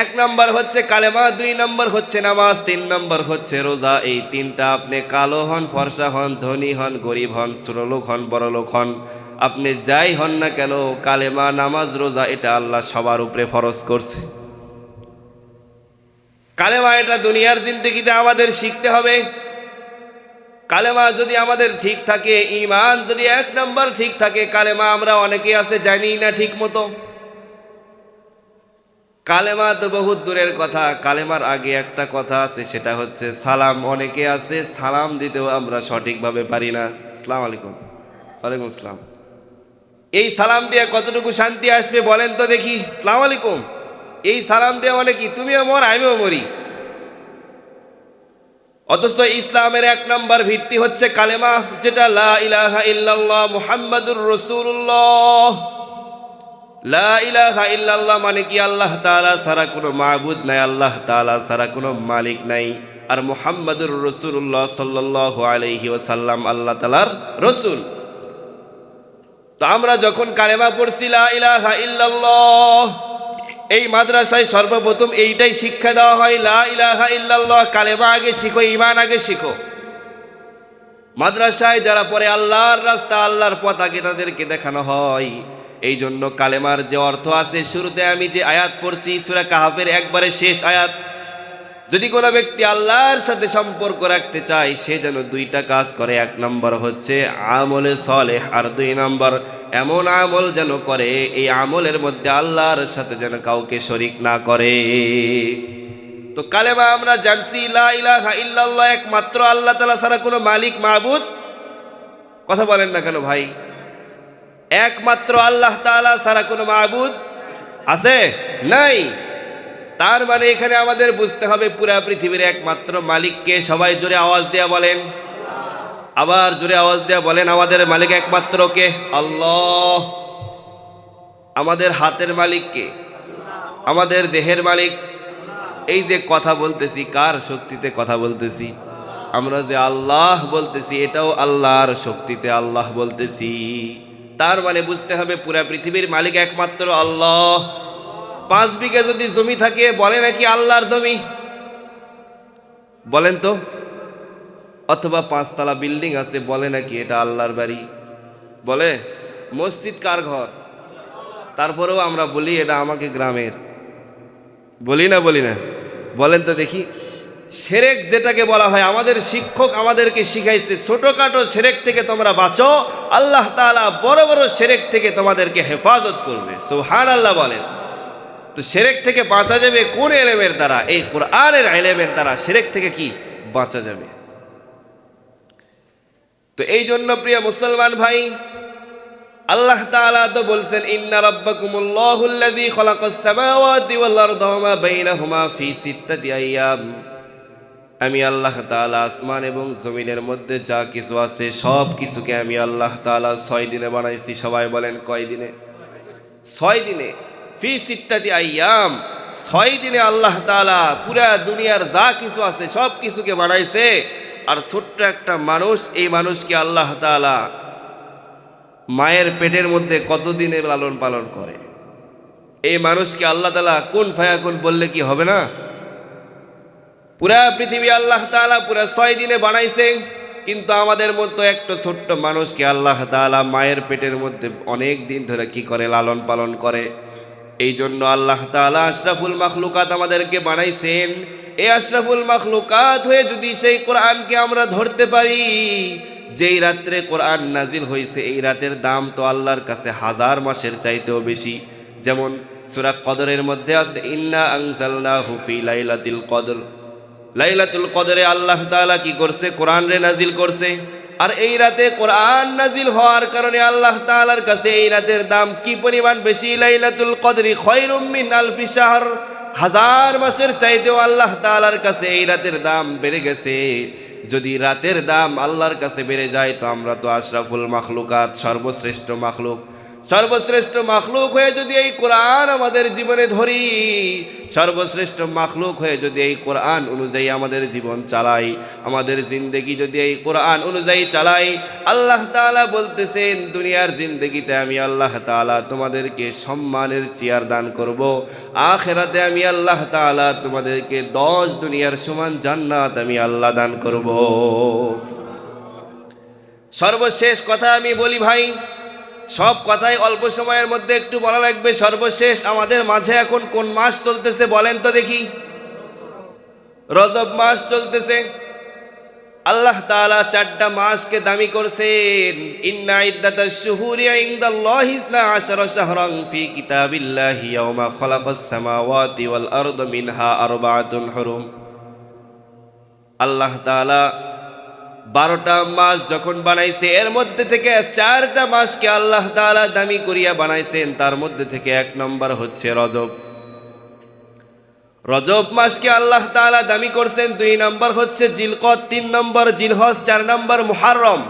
এক নম্বর হচ্ছে কালেমা, দুই নম্বর হচ্ছে নামাজ, তিন নম্বর হচ্ছে রোজা। এই তিনটা, আপনি কালো হন, ফর্সা হন, ধনী হন, গরিব হন, ছোটলোক হন, বড়লোক হন, আপনি যাই হন না কেন, কালেমা, নামাজ, রোজা এটা আল্লাহ সবার উপরে ফরজ করছে। কালেমা এটা দুনিয়ার জিন্দেগিতে আমাদের শিখতে হবে। কালেমা যদি আমাদের ঠিক থাকে, ঈমান যদি এক নম্বর ঠিক থাকে, কালেমা আমরা অনেকে আছে জানি না ঠিক মতো। কালেমা তো বহুত দূরের কথা, কালেমার আগে একটা কথা আছে, সেটা হচ্ছে সালাম। অনেকে আছে সালাম দিতেও আমরা সঠিকভাবে পারি না। আসসালামু আলাইকুম। ওয়ালাইকুম আসসালাম। এই সালাম দিয়ে কতটুকু শান্তি আসবে বলেন তো দেখি? আসসালামু আলাইকুম, এই সালাম দিয়ে মানে কি? তুমিও মর, আমিও মরি। অথচ ইসলামের এক নম্বর ভিত্তি হচ্ছে কালেমা, যেটা লা ইলাহা ইল্লাল্লাহ মুহাম্মাদুর রাসূলুল্লাহ। লা ইলাহা ইল্লাল্লাহ মানে কি? আল্লাহ তাআলা ছাড়া কোনো মাবুদ নাই, আল্লাহ তাআলা ছাড়া কোনো মালিক নাই। আর মুহাম্মাদুর রাসূলুল্লাহ সাল্লাল্লাহু আলাইহি ওয়াসাল্লাম আল্লাহ তাআলার রাসূল। তো আমরা যখন কালেমা পড়ছি লা ইলাহা ইল্লাল্লাহ, এই মাদ্রাসায় সর্বপ্রথম এইটাই শিক্ষা দেওয়া হয়, লা ইলাহা ইল্লাল্লাহ। কালেমা আগে শিখো, ঈমান আগে শিখো। মাদ্রাসায় যারা পড়ে আল্লাহর রাস্তা, আল্লাহর পথ আগে তাদেরকে দেখানো হয়। এই জন্য কালেমার যে অর্থ আছে, শুরুতে আমি যে আয়াত পড়ছি সূরা কাহফের একবারে শেষ আয়াত, যদি কোনো ব্যক্তি আল্লাহর সাথে সম্পর্ক রাখতে চায়, সে যেন দুইটা কাজ করে। এক নম্বর হচ্ছে আমলে সলেহ, আর দুই নম্বর এমন আমল যেন করে, এই আমলের মধ্যে আল্লাহর সাথে যেন কাউকে শরীক না করে। তো কালেমা আমরা জানছি, লা ইলাহা ইল্লাল্লাহ, একমাত্র আল্লাহ তাআলা ছাড়া কোনো মালিক মাবুদ, কথা বলেন না কেন ভাই? একমাত্র আল্লাহ তাআলা ছাড়া কোনো মাবুদ আছে? নাই। তার মানে এখানে আমাদের বুঝতে হবে পুরা পৃথিবীর একমাত্র মালিককে। সবাই জোরে আওয়াজ দেয়া বলেন, আবার জোরে আওয়াজ দেয়া বলেন, আমাদের মালিক একমাত্র কে? আল্লাহ। আমাদের হাতের মালিক কে? আমাদের দেহের মালিক। এই যে কথা বলতেছি, কার শক্তিতে কথা বলতেছি? আমরা যে আল্লাহ বলতেছি, এটাও আল্লাহর শক্তিতে আল্লাহ বলতেছি। তার মানে বুঝতে হবে পুরা পৃথিবীর মালিক একমাত্র আল্লাহ। 5 বিঘা যদি জমি থাকে বলে নাকি আল্লাহর জমি? বলেন তো। অথবা 5 তলা বিল্ডিং আছে বলে নাকি এটা আল্লাহর বাড়ি? বলে। মসজিদ কার ঘর? তারপরেও আমরা বলি এটা আমাকে গ্রামের। বলি না? বলেন তো দেখি। শিরক যেটাকে বলা হয়, আমাদের শিক্ষক আমাদেরকে শিখাইছে ছোটখাটো শিরক থেকে তোমরা বাঁচো, আল্লাহ তাআলা বড় বড় শিরক থেকে তোমাদেরকে হেফাজত করবে। সুবহানাল্লাহ বলেন। তো শিরক থেকে বাঁচা যাবে কোন ইলমের দ্বারা? এই কোরআনের ইলমের দ্বারা শিরক থেকে কি বাঁচা যাবে। তো এই জন্য প্রিয় মুসলমান ভাই, আল্লাহ তাআলা তো বলছেন ইন্না রাব্বাকুমুল্লাহুল্লাযী খালাকাস সামাওয়াতি ওয়াল আরদা ওয়া মা বাইনাহুমা ফি সিত্তাতি আইয়াম। আমি আল্লাহ তাআলা আসমান এবং জমিনের মধ্যে যা কিছু আছে সব কিছুকে আমি আল্লাহ তাআলা 6 দিনে বানাইছি। সবাই বলেন কয় দিনে? 6 দিনে। ফি সিত্তাতি আইয়াম, 6 দিনে আল্লাহ তাআলা পুরা দুনিয়ার যা কিছু আছে সব কিছুকে বানাইছে। আর ছোট্ট একটা মানুষ, এই মানুষকে আল্লাহ তাআলা মায়ের পেটের মধ্যে কতদিনে লালন পালন করে। এই মানুষকে আল্লাহ তাআলা কুন ফায়াকুন বললে কি হবে না? পুরা পৃথিবী আল্লাহ তাআলা পুরা 6 দিনে বানাইছে, কিন্তু আমাদের মতো একটা ছোট্ট মানুষকে আল্লাহ তাআলা মায়ের পেটের মধ্যে অনেক দিন ধরে কি করে? লালন পালন করে। এই জন্য আল্লাহ তাআলা আশরাফুল মাখলুকাত আমাদেরকে বানাইছেন। এই আশরাফুল মাখলুকাত হয়ে যদি সেই কোরআনকে আমরা ধরতে পারি, যেই রাত্রে কোরআন নাজিল হয়েছে এই রাতের দাম তো আল্লাহর কাছে 1000 মাসের চাইতেও বেশি। যেমন সূরা কদরের মধ্যে আছে ইন্না আনজালনাহু ফি লাইলাতুল কদর। লাইলাতুল কদরে আল্লাহ তাআলা কি করছে? কোরআন রে নাজিল করছে। আর এই রাতে কোরআন নাজিল হওয়ার কারণে আল্লাহ তাআলার কাছে এই রাতের দাম কি পরিমাণ বেশি? লাইলাতুল কদরি খায়রুম মিন আলফি শাহর, 1000 মাসের চাইতেও আল্লাহ তাআলার কাছে এই রাতের দাম বেড়ে গেছে। যদি রাতের দাম আল্লাহর কাছে বেড়ে যায় তো আমরা তো আশরাফুল মাখলুকাত, সর্বশ্রেষ্ঠ মাখলুক, সর্বশ্রেষ্ঠ মাখলুক হয়ে যদি এই কোরআন আমাদের জীবনে ধরি, সর্বশ্রেষ্ঠ মাখলুক হয়ে যদি এই কোরআন অনুযায়ী আমাদের জীবন চালাই, আমাদের জিন্দেগি যদি এই কোরআন অনুযায়ী চালাই, আল্লাহ তাআলা বলতেছেন দুনিয়ার জিন্দেগিতে আমি আল্লাহ তাআলা তোমাদেরকে সম্মানের চেয়ার দান করব, আখিরাতে আমি আল্লাহ তাআলা তোমাদেরকে 10 দুনিয়ার সমান জান্নাত আমি আল্লাহ দান করব। সর্বশেষ কথা আমি বলি ভাই, সব কথাই অল্প সময়ের মধ্যে একটু বলা লাগবে। সর্বশেষ আমাদের মাঝে এখন কোন মাস চলতেছে বলেন তো দেখি? রজব মাস চলতেছে। আল্লাহ তাআলা 4টা মাসকে দামি করছেন। ইন্না ইদ্দাতাশ শুহুরি ইনদাল্লাহি 12 শাহরান ফি কিতাবিল্লাহি ইয়াওমা খালাকাস সামাওয়াতি ওয়াল আরদা মিনহা আরবাআতুন হুরুম। আল্লাহ তাআলা 12টা মাস যখন বানাইছে, এর মধ্যে থেকে 4টা মাসকে আল্লাহ তাআলা দামি করিয়া বানাইছেন। তার মধ্যে থেকে 1 নম্বর হচ্ছে রজব। রজব মাসকে আল্লাহ তাআলা দামি করছেন। 2 নম্বর হচ্ছে জিলকদ, 3 নম্বর জিলহজ, 4 নম্বর মুহররম।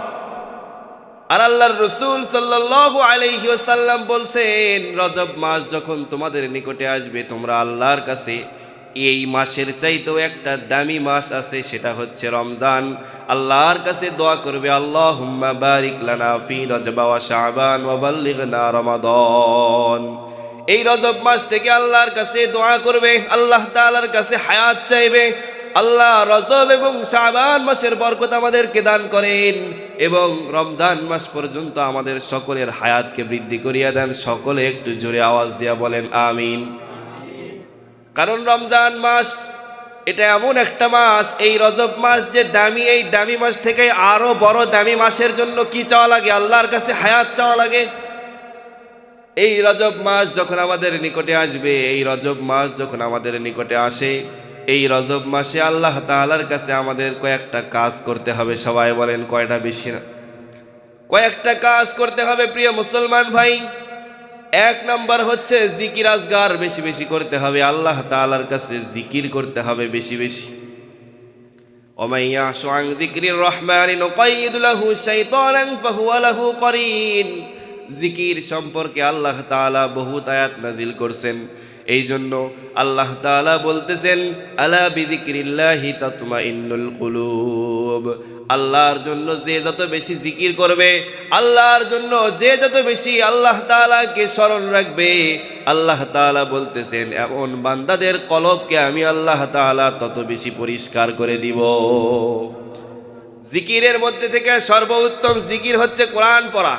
আর আল্লাহর রাসূল সাল্লাল্লাহু আলাইহি ওয়াসাল্লাম বলছেন রজব মাস যখন তোমাদের নিকটে আসবে তোমরা আল্লাহর কাছে এই মাসের চাইতেও একটা দামি মাস আছে, সেটা হচ্ছে রমজান। আল্লাহর কাছে দোয়া করবে আল্লাহুম্মা বারিক লানা ফি রজব ওয়া শাবান ওয়া বাল্লিগনা রমাদান। এই রজব মাস থেকে আল্লাহর কাছে দোয়া করবে, আল্লাহ তাআলার কাছে হায়াত চাইবে, আল্লাহ রজব এবং শাবান মাসের বরকত আমাদেরকে দান করেন এবং রমজান মাস পর্যন্ত আমাদের সকলের হায়াতকে বৃদ্ধি করিয়া দেন। সকলে একটু জোরে আওয়াজ দিয়া বলেন আমিন। কারণ রমজান মাস এটা এমন একটা মাস, এই রজব মাস যে দামি, এই দামি মাস থেকে আরো বড় দামি মাসের জন্য কি চাওয়া লাগে? আল্লাহর কাছে হায়াত চাওয়া লাগে। এই রজব মাস যখন আমাদের নিকটে আসবে, এই রজব মাস যখন আমাদের নিকটে আসে, এই রজব মাসে আল্লাহ তাআলার কাছে আমাদের কয়েকটা কাজ করতে হবে। সবাই বলেন কয়টা? বেশি না, কয়েকটা কাজ করতে হবে প্রিয় মুসলমান ভাই। 1 নম্বর হচ্ছে জিকির আজগার বেশি বেশি করতে হবে, আল্লাহ তাআলার কাছে জিকির করতে হবে বেশি বেশি। ওমাইয়া শুআন যিকরির রহমানি নুকাইয়িদ লাহু শাইতানান ফাহুয়া লাহু করিন। জিকির সম্পর্কে আল্লাহ তাআলা বহুত আয়াত নাজিল করছেন। এই জন্য আল্লাহ তাআলা বলতেছেন আলা বিযিকরিল্লাহি তাতমাইন্নুল কুলুব। আল্লাহর জন্য যে যত বেশি জিকির করবে, আল্লাহর জন্য যে যত বেশি আল্লাহ তাআলাকে স্মরণ রাখবে, আল্লাহ তাআলা বলতেছেন এমন বান্দাদের কলবকে আমি আল্লাহ তাআলা তত বেশি পরিষ্কার করে দিব। জিকিরের মধ্যে থেকে সর্বোত্তম জিকির হচ্ছে কোরআন পড়া।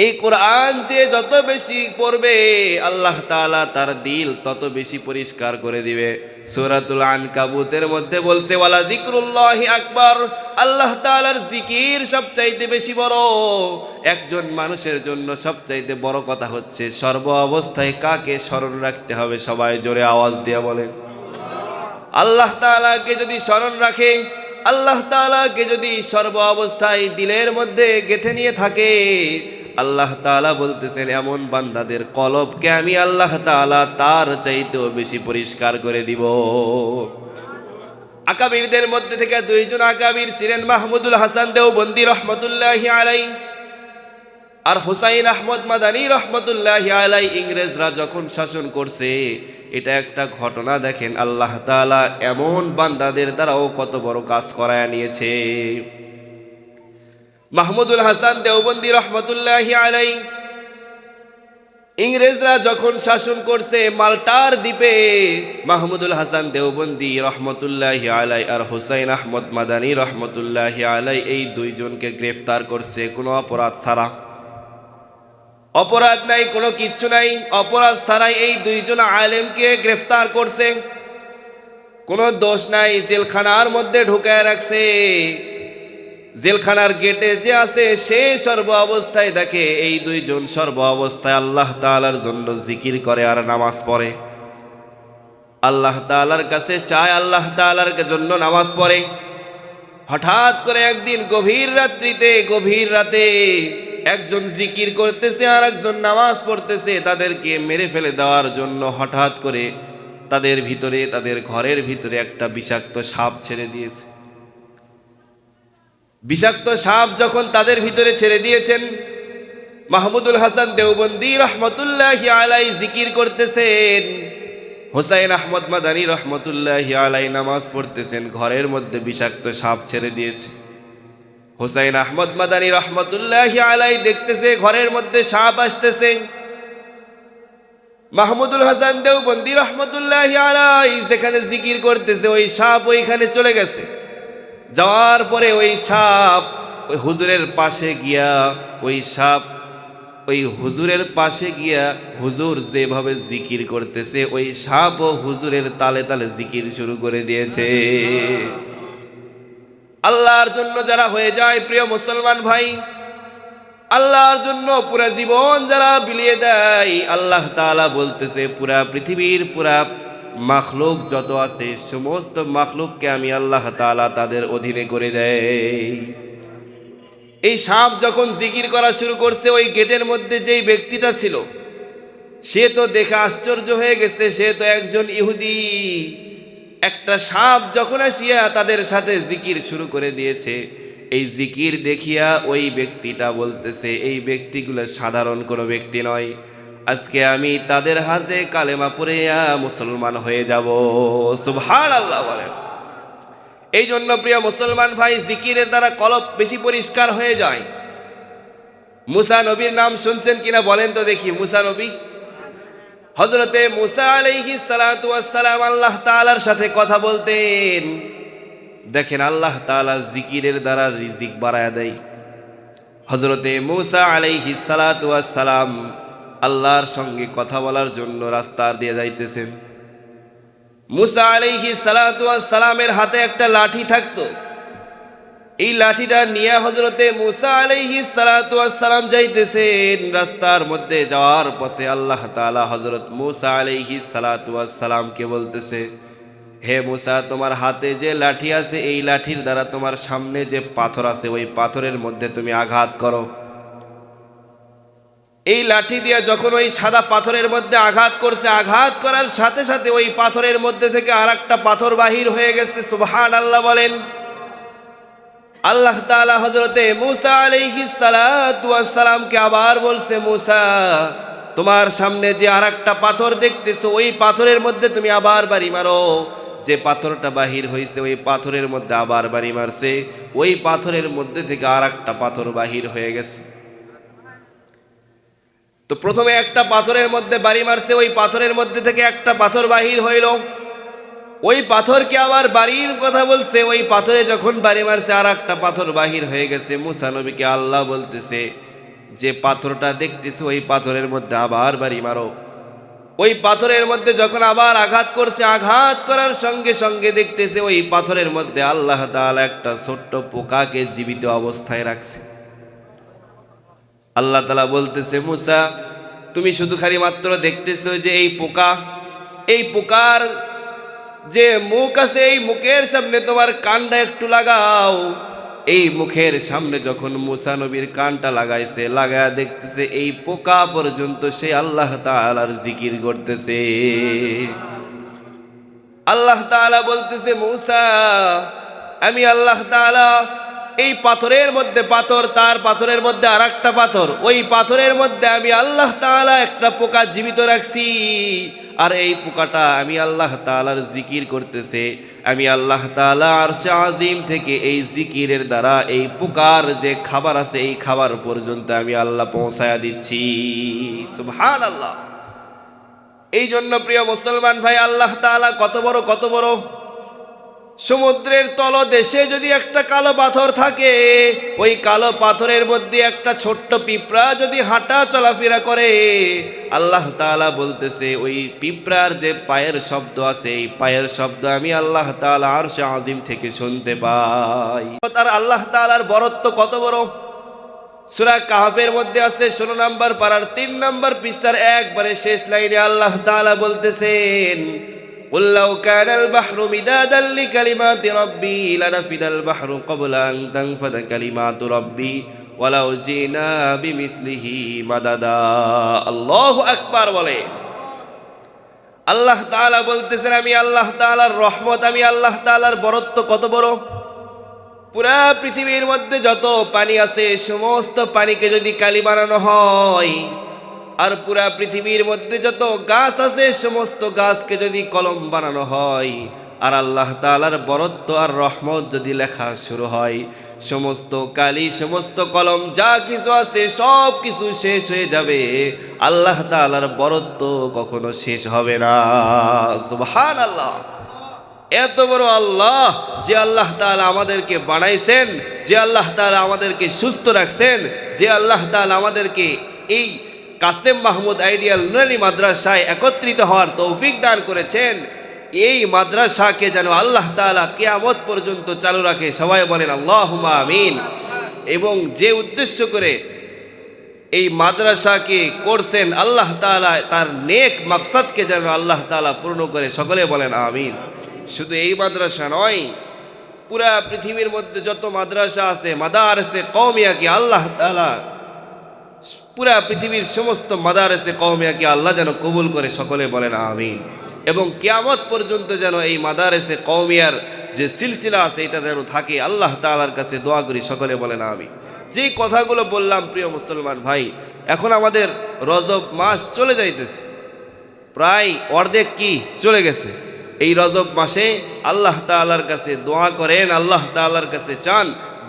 এই কোরআন যে যত বেশি পড়বে আল্লাহ তাআলা তার দিল তত বেশি পরিষ্কার করে দিবে। সূরাতুল আনকাবুতের মধ্যে বলছে ওয়ালা যিকরুল্লাহি আকবার, আল্লাহ তাআলার জিকির সবচাইতে বেশি বড়। একজন মানুষের জন্য সবচাইতে বড় কথা হচ্ছে সর্ব অবস্থায় কাকে স্মরণ রাখতে হবে। সবাই জোরে আওয়াজ দিয়ে বলেন। আল্লাহ তাআলাকে যদি স্মরণ রাখে, আল্লাহ তাআলাকে যদি সর্ব অবস্থায় দিলের মধ্যে গেঁথে নিয়ে থাকে, আল্লাহ তাআলা বলতেছেন এমন বান্দাদের কলবকে আমি আল্লাহ তাআলা তার চাইতেও বেশি পরিষ্কার করে দিব। আকাবিরদের মধ্যে থেকে দুইজন আকাবির ছিলেন মাহমুদুল হাসান দেওবন্দি রহমতুল্লাহি আলাইহি আর হুসাইন আহমদ মাদানী রহমতুল্লাহি আলাইহি। ইংরেজরা যখন শাসন করছে, এটা একটা ঘটনা দেখেন আল্লাহ তাআলা এমন বান্দাদের দ্বারাও কত বড় কাজ করায় নিয়েছে। মাহমুদুল হাসান দেওবন্দি রহমতুল্লাহি আলাইহি ইংরেজরা যখন শাসন করছে মাল্টার দ্বীপে, মাহমুদুল হাসান দেওবন্দি রহমতুল্লাহি আলাইহি আর হুসাইন আহমদ মাদানী রহমতুল্লাহি আলাইহি এই দুইজনকে গ্রেফতার করছে কোনো অপরাধ ছাড়া। অপরাধ নাই, কোনো কিচ্ছু নাই, অপরাধ ছাড়াই এই দুইজন আলেমকে গ্রেফতার করছে। কোনো দোষ নাই, জেলখানার মধ্যে ঢুকায় রাখছে। জেলখানার গেটে যে আছে সে সর্ব অবস্থায় দেখে এই দুইজন সর্ব অবস্থায় আল্লাহ তাআলার জন্য জিকির করে আর নামাজ পড়ে। আল্লাহ তাআলার কাছে চায়, আল্লাহ তাআলার জন্য নামাজ পড়ে। হঠাৎ করে একদিন গভীর রাতে একজন জিকির করতেছে আর একজন নামাজ পড়তেছে। তাদেরকে মেরে ফেলে দেওয়ার জন্য হঠাৎ করে তাদের ভিতরে, তাদের ঘরের ভিতরে একটা বিষাক্ত সাপ ছেড়ে দিয়েছে। বিষাক্ত সাপ যখন তাদের ভিতরে ছেড়ে দিয়েছেন, মাহমুদুল হাসান দেওবন্দি রহমতুল্লাহি আলাইহি জিকির করতেছেন, হুসাইন আহমদ মাদানী রহমতুল্লাহি আলাইহি নামাজ পড়তেছেন। ঘরের মধ্যে বিষাক্ত সাপ ছেড়ে দিয়েছে। হুসাইন আহমদ মাদানী রহমতুল্লাহি আলাইহি দেখতেছে ঘরের মধ্যে সাপ আসতেছে। মাহমুদুল হাসান দেওবন্দি রহমতুল্লাহি আলাইহি যেখানে জিকির করতেছে ওই সাপ ওইখানে চলে গেছে। যাওয়ার পরে ওই সাপ ওই হুজুরের পাশে গিয়া, ওই সাপ ওই হুজুরের পাশে গিয়া হুজুর যেভাবে জিকির করতেছে ওই সাপ ও হুজুরের তালে তালে জিকির শুরু করে দিয়েছে। আল্লাহর জন্য যারা হয়ে যায় প্রিয় মুসলমান ভাই, আল্লাহর জন্য পুরা জীবন যারা বিলিয়ে দেয়, আল্লাহ তাআলা বলতেছে পুরা পৃথিবীর পুরা মাখলুক যত আছে সমস্ত মাখলুককে আমি আল্লাহ তাআলা তাদের অধীনে করে দেয়। এই সাপ যখন জিকির করা শুরু করছে, ওই গেটের মধ্যে যেই ব্যক্তিটা ছিল সে তো দেখে আশ্চর্য হয়ে গেছে। সে তো একজন ইহুদি। একটা সাপ যখন আসিয়া তাদের সাথে জিকির শুরু করে দিয়েছে, এই জিকির দেখিয়া ওই ব্যক্তিটা বলতেছে এই ব্যক্তিগুলো সাধারণ কোনো ব্যক্তি নয়, আজকে আমি তাদের হাতে কালেমা পড়িয়া মুসলমান হয়ে যাব। সুবহানাল্লাহ বলেন। এই জন্য প্রিয় মুসলমান ভাই, জিকিরের দ্বারা কলব বেশি পরিষ্কার হয়ে যায়। মুসা নবীর নাম শুনছেন কিনা বলেন তো দেখি। মুসা নবী, হযরতে মুসা আলাইহিস সালাতু ওয়াস সালাম আল্লাহ তাআলার সাথে কথা বলতেন। দেখেন আল্লাহ তাআলা জিকিরের দ্বারা রিজিক বাড়ায়া দেয়। হযরতে মুসা আলাইহিস সালাতু ওয়াস সালাম আল্লাহর সঙ্গে কথা বলার জন্য রাস্তা দিয়ে যাইতেছেন। মুসা আলাইহিস সালাতু ওয়াস সালামের হাতে একটা লাঠি থাকতো। এই লাঠিটা নিয়ে হযরতে মুসা আলাইহিস সালাতু ওয়াস সালাম যাইতেছেন। রাস্তার মধ্যে যাওয়ার পথে আল্লাহ তাআলা হযরত মুসা আলাইহিস সালাতু ওয়াস সালামকে বলতেছে, হে মুসা, তোমার হাতে যে লাঠি আছে এই লাঠির দ্বারা তোমার সামনে যে পাথর আছে ওই পাথরের মধ্যে তুমি আঘাত করো। এই লাঠি দিয়ে যখন ওই সাদা পাথরের মধ্যে আঘাত করছে, আঘাত করার সাথে সাথে ওই পাথরের মধ্যে থেকে আরেকটা পাথর বাহির হয়ে গেছে। সুবহানাল্লাহ বলেন। আল্লাহ তাআলা হযরতে মুসা আলাইহিস সালাতু ওয়াস সালামকে আবার বলছে, মুসা তোমার সামনে যে আর একটা পাথর দেখতেছো, ওই পাথরের মধ্যে তুমি আবার বাড়ি মারো। যে পাথরটা বাহির হয়েছে ওই পাথরের মধ্যে আবার বাড়ি মারছে, ওই পাথরের মধ্যে থেকে আর একটা পাথর বাহির হয়ে গেছে। তো প্রথমে একটা পাথরের মধ্যে বাড়ি মারছে, ওই পাথরের মধ্যে থেকে একটা পাথর বাহির হইল। ওই পাথরকে আবার বাড়ির কথা বলছে, ওই পাথরে যখন বাড়ি মারছে আর একটা পাথর বাহির হয়ে গেছে। মুসা নবীকে আল্লাহ বলতেছে যে পাথরটা দেখতেছে ওই পাথরের মধ্যে আবার বাড়ি মারো। ওই পাথরের মধ্যে যখন আবার আঘাত করছে, আঘাত করার সঙ্গে সঙ্গে দেখতেছে ওই পাথরের মধ্যে আল্লাহ তাআলা একটা ছোট্ট পোকাকে জীবিত অবস্থায় রাখছে। আল্লাহ তাআলা বলতেছে, মুসা তুমি শুধু খালি মাত্র দেখতেছো যে এই পোকা, এই পোকার যে মুখ আছে এই মুখের সামনে তোমার কানটা একটু লাগাও। এই মুখের সামনে যখন মুসা নবীর কানটা লাগাইছে, লাগায়া দেখতেছে এই পোকা পর্যন্ত সে আল্লাহ তাআলার জিকির করতেছে। আল্লাহ তাআলা বলতেছে, মুসা আমি আল্লাহ তাআলা এই পাথরের মধ্যে পাথর, তার পাথরের মধ্যে আর একটা পাথর, ওই পাথরের মধ্যে আমি আল্লাহ তাআলা একটা পোকা জীবিত রাখছি। আর এই পোকাটা আমি আল্লাহ তাআলার জিকির করতেছে। আমি আল্লাহ তাআলা আরশে আজিম থেকে এই জিকিরের দ্বারা এই পোকার যে খাবার আছে এই খাবার পর্যন্ত আমি আল্লাহ পৌঁছায়া দিচ্ছি। সুবহানাল্লাহ। এই জন্য প্রিয় মুসলমান ভাই, আল্লাহ তাআলা কত বড়। সমুদ্রের তলদেশে যদি একটা কালো পাথর থাকে, ওই কালো পাথরের মধ্যে একটা ছোট্ট পিঁপড়া যদি হাঁটা চলাফেরা করে, আল্লাহ তাআলা বলতেছে ওই পিঁপড়ার যে পায়ের শব্দ আছে এই পায়ের শব্দ আমি আল্লাহ তাআলা আরশে আজিম থেকে শুনতে পাই। আর আল্লাহ তাআলার বরত্ব কত বড়। সূরা কাহফের মধ্যে আছে 16 নম্বর পারার 3 নম্বর পৃষ্ঠার একবারে শেষ লাইনে আল্লাহ তাআলা বলতেছেন, قُلْ لَوْ كَانَ الْبَحْرُ مِدَادًا لِكَلِمَاتِ رَبِّي لَنَفِدَ الْبَحْرُ قَبْلَ أَن تَنفَدَ كَلِمَاتُ رَبِّي وَلَوْ جِئْنَا بِمِثْلِهِ مَدَدًا। আল্লাহু আকবার বলে। আল্লাহ তাআলা বলতেছেন আমি আল্লাহ তাআলার রহমত, আমি আল্লাহ তাআলার বরত্ব কত বড়। পুরা পৃথিবীর মধ্যে যত পানি আছে সমস্ত পানিকে যদি কালি বানানো হয়, আর পুরা পৃথিবীর মধ্যে যত গাছ আছে সমস্ত গাছকে যদি কলম বানানো হয়, আর আল্লাহ তাআলার বরত্ব আর রহমত যদি লেখা শুরু হয়, সমস্ত কালি সমস্ত কলম যা কিছু আছে সব কিছু শেষ হয়ে যাবে, আল্লাহ তাআলার বরত্ব কখনো শেষ হবে না। সুবহানাল্লাহ। এত বড় আল্লাহ, যে আল্লাহ তাআলা আমাদেরকে বানাইছেন, যে আল্লাহ তাআলা আমাদেরকে সুস্থ রাখছেন, যে আল্লাহ তাআলা আমাদেরকে এই কাসেম মাহমুদ আইডিয়াল নুরানি মাদ্রাসায় একত্রিত হওয়ার তৌফিক দান করেছেন, এই মাদ্রাসাকে যেন আল্লাহ তাআলা কিয়ামত পর্যন্ত চালু রাখে। সবাই বলেন আল্লাহুম্মা আমিন। এবং যে উদ্দেশ্য করে এই মাদ্রাসাকে করছেন আল্লাহ তাআলা তার নেক মাকসাদকে যেন আল্লাহ তাআলা পূর্ণ করে। সকলে বলেন আমিন। শুধু এই মাদ্রাসা নয়, পুরা পৃথিবীর মধ্যে যত মাদ্রাসা আছে মাদারসে কওমিয়াকে আল্লাহ তাআলা পুরা পৃথিবীর সমস্ত মাদারসে কওমিয়াকে আল্লাহ যেন কবুল করে। সকলে বলেন আমিন। এবং কিয়ামত পর্যন্ত যেন এই মাদারসে কওমিয়ার যে সিলসিলা আছে এটা যেন থাকে, আল্লাহ তাআলার কাছে দোয়া করি। সকলে বলেন আমিন। যেই কথাগুলো বললাম প্রিয় মুসলমান ভাই, এখন আমাদের রজব মাস চলে যাইতেছে, প্রায় অর্ধেক কি চলে গেছে। এই রজব মাসে আল্লাহ তাআলার কাছে দোয়া করেন, আল্লাহ তাআলার কাছে চান।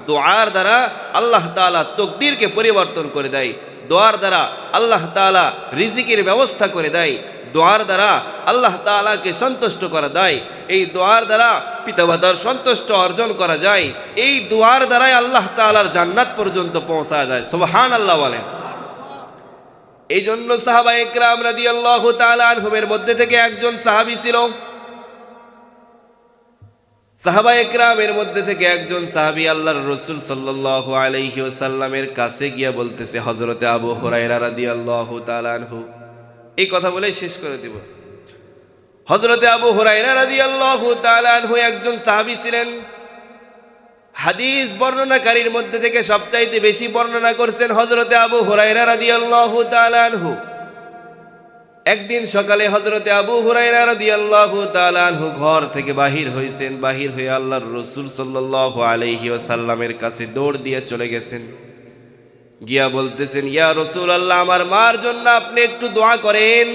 দোয়ার দ্বারা আল্লাহ তাআলা তকদিরকে পরিবর্তন করে দেয়, দোয়ার দ্বারা আল্লাহ তাআলা রিজিকের ব্যবস্থা করে দেয়, দোয়ার দ্বারা আল্লাহ তাআলাকে সন্তুষ্ট করা যায়, এই দোয়ার দ্বারা পিতামাতার সন্তুষ্ট অর্জন করা যায়, এই দোয়ার দ্বারাই আল্লাহ তাআলার জান্নাত পর্যন্ত পৌঁছা যায়। সুবহানাল্লাহ বলেন। এই জন্য সাহাবায়ে কেরাম রাদিয়াল্লাহু তাআলা আনহুমের মধ্যে থেকে একজন সাহাবী ছিল, সাহাবায়ে কেরামের মধ্যে থেকে একজন সাহাবী আল্লাহর রাসূল সাল্লাল্লাহু আলাইহি ওয়াসাল্লামের কাছে গিয়া বলতেছে, হযরতে আবু হুরায়রা রাদিয়াল্লাহু তাআলা আনহু, এই কথা বলেই শেষ করে দিব। হযরতে আবু হুরায়রা রাদিয়াল্লাহু তাআলা আনহু একজন সাহাবী ছিলেন। হাদিস বর্ণনাকারীর মধ্যে থেকে সবচাইতে বেশি বর্ণনা করছেন হযরতে আবু হুরায়রা রাদিয়াল্লাহু তাআলা আনহু। একদিন সকালে হযরতে আবু হুরায়রা রাদিয়াল্লাহু তাআলা আনহু ঘর থেকে বাহির হয়েছেন, বাহির হয়ে আল্লাহর রাসূল সাল্লাল্লাহু আলাইহি ওয়াসাল্লামের কাছে দৌড় দিয়ে চলে গেছেন। গিয়া বলতেছেন, ইয়া রাসূলুল্লাহ, আমার মার জন্য আপনি একটু দোয়া করেন।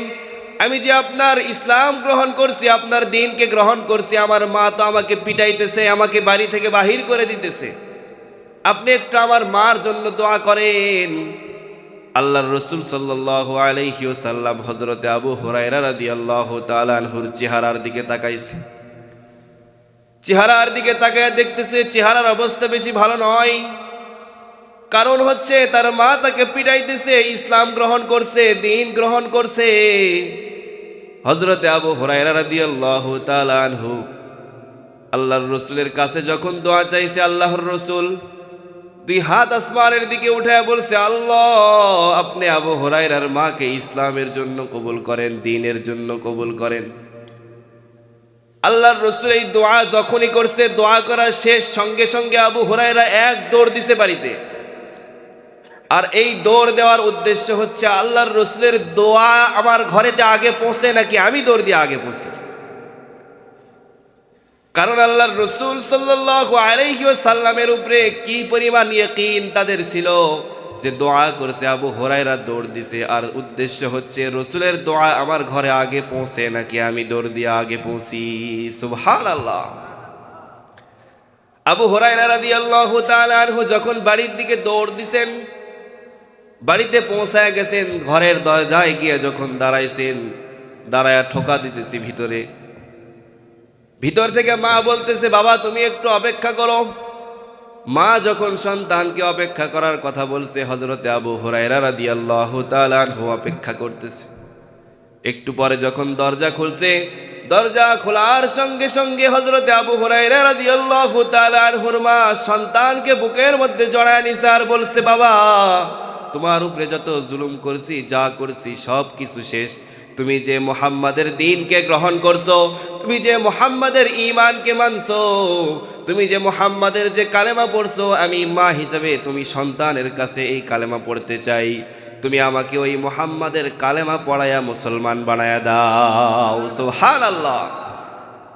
আমি যে আপনার ইসলাম গ্রহণ করছি, আপনার দ্বীনকে গ্রহণ করছি, আমার মা তো আমাকে পিটাইতেছে, আমাকে বাড়ি থেকে বাহির করে দিতেছে, আপনি একটু আমার মার জন্য দোয়া করেন। আল্লাহর রাসূল সাল্লাল্লাহু আলাইহি ওয়াসাল্লাম হযরতে আবু হুরায়রা রাদিয়াল্লাহু তাআলা আনহুর চেহারার দিকে তাকাইছে। চেহারার দিকে তাকায় দেখতেছে চেহারার অবস্থা বেশি ভালো নয়। কারণ হচ্ছে তার মা তাকে পিটাইতেছে, ইসলাম গ্রহণ করছে, দ্বীন গ্রহণ করছে। হযরতে আবু হুরায়রা রাদিয়াল্লাহু তাআলা আনহু আল্লাহর রাসূলের কাছে যখন দোয়া চাইছে, আল্লাহর রাসূল দুই হাত আসমানের দিকে উঠায় বলছে, আল্লাহ, আপনি আবু হুরায়রার মাকে ইসলামের জন্য কবুল করেন, দ্বীনের জন্য কবুল করেন। আল্লাহর রাসূল এই দোয়া যখনই করছে, দোয়া করা শেষ সঙ্গে সঙ্গে আবু হুরায়রা এক দৌড় দিছে বাড়িতে। আর এই দৌড় দেওয়ার উদ্দেশ্য হচ্ছে আল্লাহর রাসূলের দোয়া আমার ঘরেতে আগে পৌঁছে নাকি আমি দৌড় দিয়ে আগে পৌঁছে। কারণ আল্লাহর রাসূল সাল্লাল্লাহু আলাইহি ওয়াসাল্লামের উপরে কি পরিমাণ ইয়াকিন তাদের ছিল যে দোয়া করেছে, আবু হুরায়রা দৌড় দিছে, আর উদ্দেশ্য হচ্ছে রাসূলের দোয়া আমার ঘরে আগে পৌঁছে নাকি আমি দৌড় দিয়ে আগে পৌঁছি। সুবহানাল্লাহ। আবু হুরায়রা রাদিয়াল্লাহু তাআলা আনহু যখন বাড়ির দিকে দৌড় দিছেন, বাড়িতে পৌঁছায় গেছেন, ঘরের দরজায় গিয়ে যখন দাঁড়াইছেন, দাঁড়ায়া ঠোকা দিতেছি ভিতরে। ভিতর থেকে মা বলতেছে, বাবা তুমি একটু অপেক্ষা করো। মা যখন সন্তানকে অপেক্ষা করার কথা বলছে, হযরতে আবু হুরায়রা রাদিয়াল্লাহু তাআলা আনহু অপেক্ষা করতেছে। একটু পরে যখন দরজা খুলছে, দরজা খোলার সঙ্গে সঙ্গে হযরতে আবু হুরায়রা রাদিয়াল্লাহু তাআলা আনহুর মা সন্তানকে বুকের মধ্যে জড়ায় নিছে আর বলছে, বাবা তোমার উপরে যত জুলুম করছি, যা করছি সব কিছু শেষ। তুমি যে মুহাম্মাদের দ্বীনকে গ্রহণ করছো, তুমি যে মুহাম্মাদের ঈমানকে মানছো, তুমি যে মুহাম্মাদের যে কালেমা পড়ছো, আমি মা হিসেবে তুমি সন্তানের কাছে এই কালেমা পড়তে চাই। তুমি আমাকে ওই মুহাম্মাদের কালেমা পড়ায়া মুসলমান বানায়া দাও। সুবহানাল্লাহ।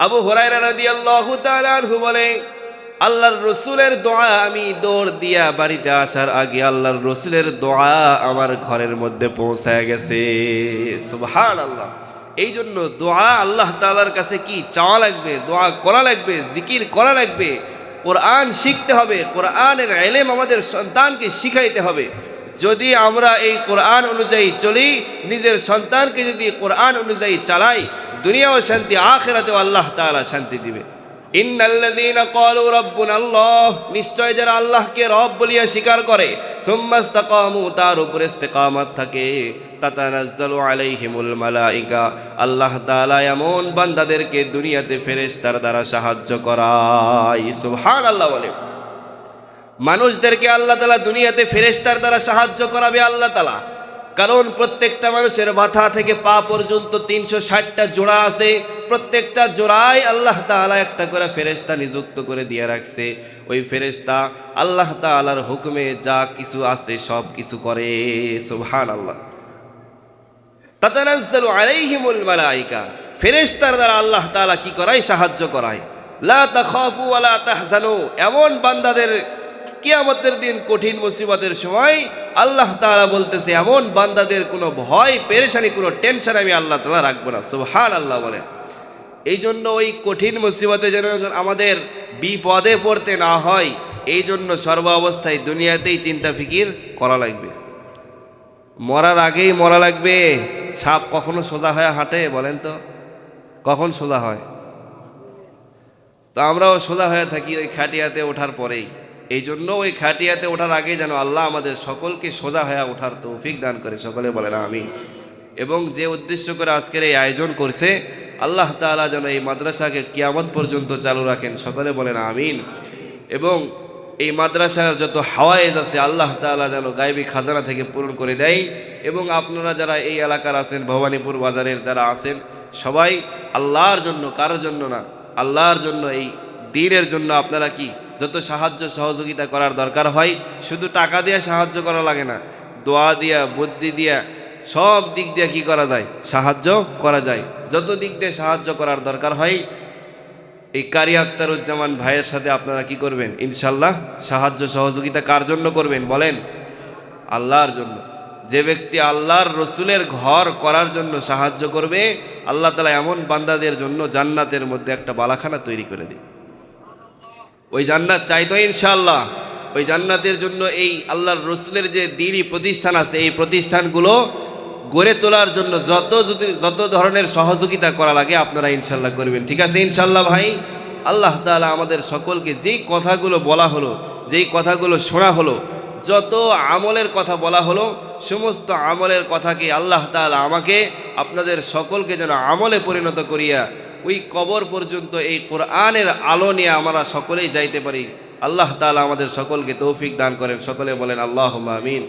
আবু হুরায়রা রাদিয়াল্লাহু তাআলা আনহু বলে, আল্লাহর রাসূলের দোয়া আমি দৌড় দিয়া বাড়িতে আসার আগে আল্লাহর রাসূলের দোয়া আমার ঘরের মধ্যে পৌঁছায় গেছে। সুবহানাল্লাহ। এই জন্য দোয়া আল্লাহ তাআলার কাছে কি চাওয়া লাগবে, দোয়া করা লাগবে, জিকির করা লাগবে, কোরআন শিখতে হবে, কোরআনের ইলম আমাদের সন্তানকে শিখাইতে হবে। যদি আমরা এই কোরআন অনুযায়ী চলি, নিজের সন্তানকে যদি কোরআন অনুযায়ী চালাই, দুনিয়াও শান্তি, আখিরাতেও আল্লাহ তাআলা শান্তি দিবে। ইন্নাল্লাযীনা ক্বালু রাব্বুনাল্লাহ, নিশ্চয় যারা আল্লাহকে রব বলিয়া স্বীকার করে, থুম্মা ইসতাকামু, তার উপর ইস্তেকামত থাকে, তাতানাজ্জালু আলাইহিমুল মালাইকা, আল্লাহ তাআলা এমন বান্দাদেরকে দুনিয়াতে ফেরেশতার দ্বারা সাহায্য করায়। সুবহানাল্লাহ। বলে মানুষদেরকে আল্লাহ তাআলা দুনিয়াতে ফেরেশতার দ্বারা সাহায্য করাবে আল্লাহ তাআলা। কারণ প্রত্যেকটা মানুষের মাথা থেকে পা পর্যন্ত 360টা জোড়া আছে, প্রত্যেকটা জোড়ায় আল্লাহ তাআলা একটা করে ফেরেশতা নিযুক্ত করে দিয়ে রাখছে। ওই ফেরেশতা আল্লাহ তাআলার হুকুমে যা কিছু আছে সব কিছু করে। সুবহানাল্লাহ। তাতানাজ্জালু আলাইহিমুল মালাইকা, ফেরেশতার দ্বারা আল্লাহ তাআলা কি করায়, সাহায্য করায়। লা তাখাফু ওয়া লা তাহজানু, এমন বান্দাদের কিয়ামতের দিন কঠিন মুসিবতের সময় আল্লাহ তাআলা বলতেছে, এমন বান্দাদের কোনো ভয় পেরেশানি, কোনো টেনশন আমি আল্লাহ তাআলা রাখবো না। সুবহানাল্লাহ। বলেন এই জন্য ওই কঠিন মুসিবতে যেন আমাদের বিপদে পড়তে না হয়, এই জন্য সর্ব অবস্থায় দুনিয়াতেই চিন্তা ফিকির করা লাগবে। মরার আগেই মরা লাগবে। সাপ কখনো সোজা হয়ে হাঁটে বলেন তো? কখন সোজা হয়? তো আমরাও সোজা হয়ে থাকি ওই খাটিয়াতে ওঠার পরেই। এই জন্য ওই খাটিয়াতে ওঠার আগে যেন আল্লাহ আমাদের সকলকে সোজা হয়ে ওঠার তৌফিক দান করে। সকলে বলেন আমিন। এবং যে উদ্দেশ্য করে আজকের এই আয়োজন করছে, আল্লাহ তাআলা যেন এই মাদ্রাসাকে কিয়ামত পর্যন্ত চালু রাখেন। সকলে বলেন আমিন। এবং এই মাদ্রাসার যত হাওয়ায়েজ আছে আল্লাহ তাআলা যেন গায়বী খাজানা থেকে পূরণ করে দেয়। এবং আপনারা যারা এই এলাকার আছেন, ভবানীপুর বাজারের যারা আছেন, সবাই আল্লাহর জন্য, কারোর জন্য না, আল্লাহর জন্য, এই দ্বীনের জন্য আপনারা কি যত সাহায্য সহযোগিতা করার দরকার হয়, শুধু টাকা দিয়ে সাহায্য করা লাগে না, দোয়া দিয়া, বুদ্ধি দিয়া, সব দিক দিয়ে কি করা যায়, সাহায্য করা যায়। যত দিক দিয়ে সাহায্য করার দরকার হয়, এই কারি আখতারুজ্জামান ভাইয়ের সাথে আপনারা কি করবেন, ইনশাল্লাহ সাহায্য সহযোগিতা কার জন্য করবেন বলেন? আল্লাহর জন্য। যে ব্যক্তি আল্লাহর রসুলের ঘর করার জন্য সাহায্য করবে, আল্লাহ তাআলা এমন বান্দাদের জন্য জান্নাতের মধ্যে একটা বালাখানা তৈরি করে দিবে। ওই জান্নাত চাই তো ইনশাআল্লাহ। ওই জান্নাতের জন্য এই আল্লাহর রসুলের যে দ্বীনি প্রতিষ্ঠান আছে, এই প্রতিষ্ঠানগুলো গড়ে তোলার জন্য যত ধরনের সহযোগিতা করা লাগে আপনারা ইনশাআল্লাহ করবেন। ঠিক আছে ইনশাআল্লাহ ভাই? আল্লাহ তাআলা আমাদের সকলকে যেই কথাগুলো বলা হলো, যেই কথাগুলো শোনা হলো, যত আমলের কথা বলা হলো, সমস্ত আমলের কথাকে আল্লাহ তাআলা আমাকে আপনাদের সকলকে যেন আমলে পরিণত করিয়া ওই কবর পর্যন্ত এই কোরআনের আলো নিয়ে আমরা সকলেই যাইতে পারি। আল্লাহ তাআলা আমাদের সকলকে তৌফিক দান করেন। সকলে বলেন আল্লাহুম্মা আমিন।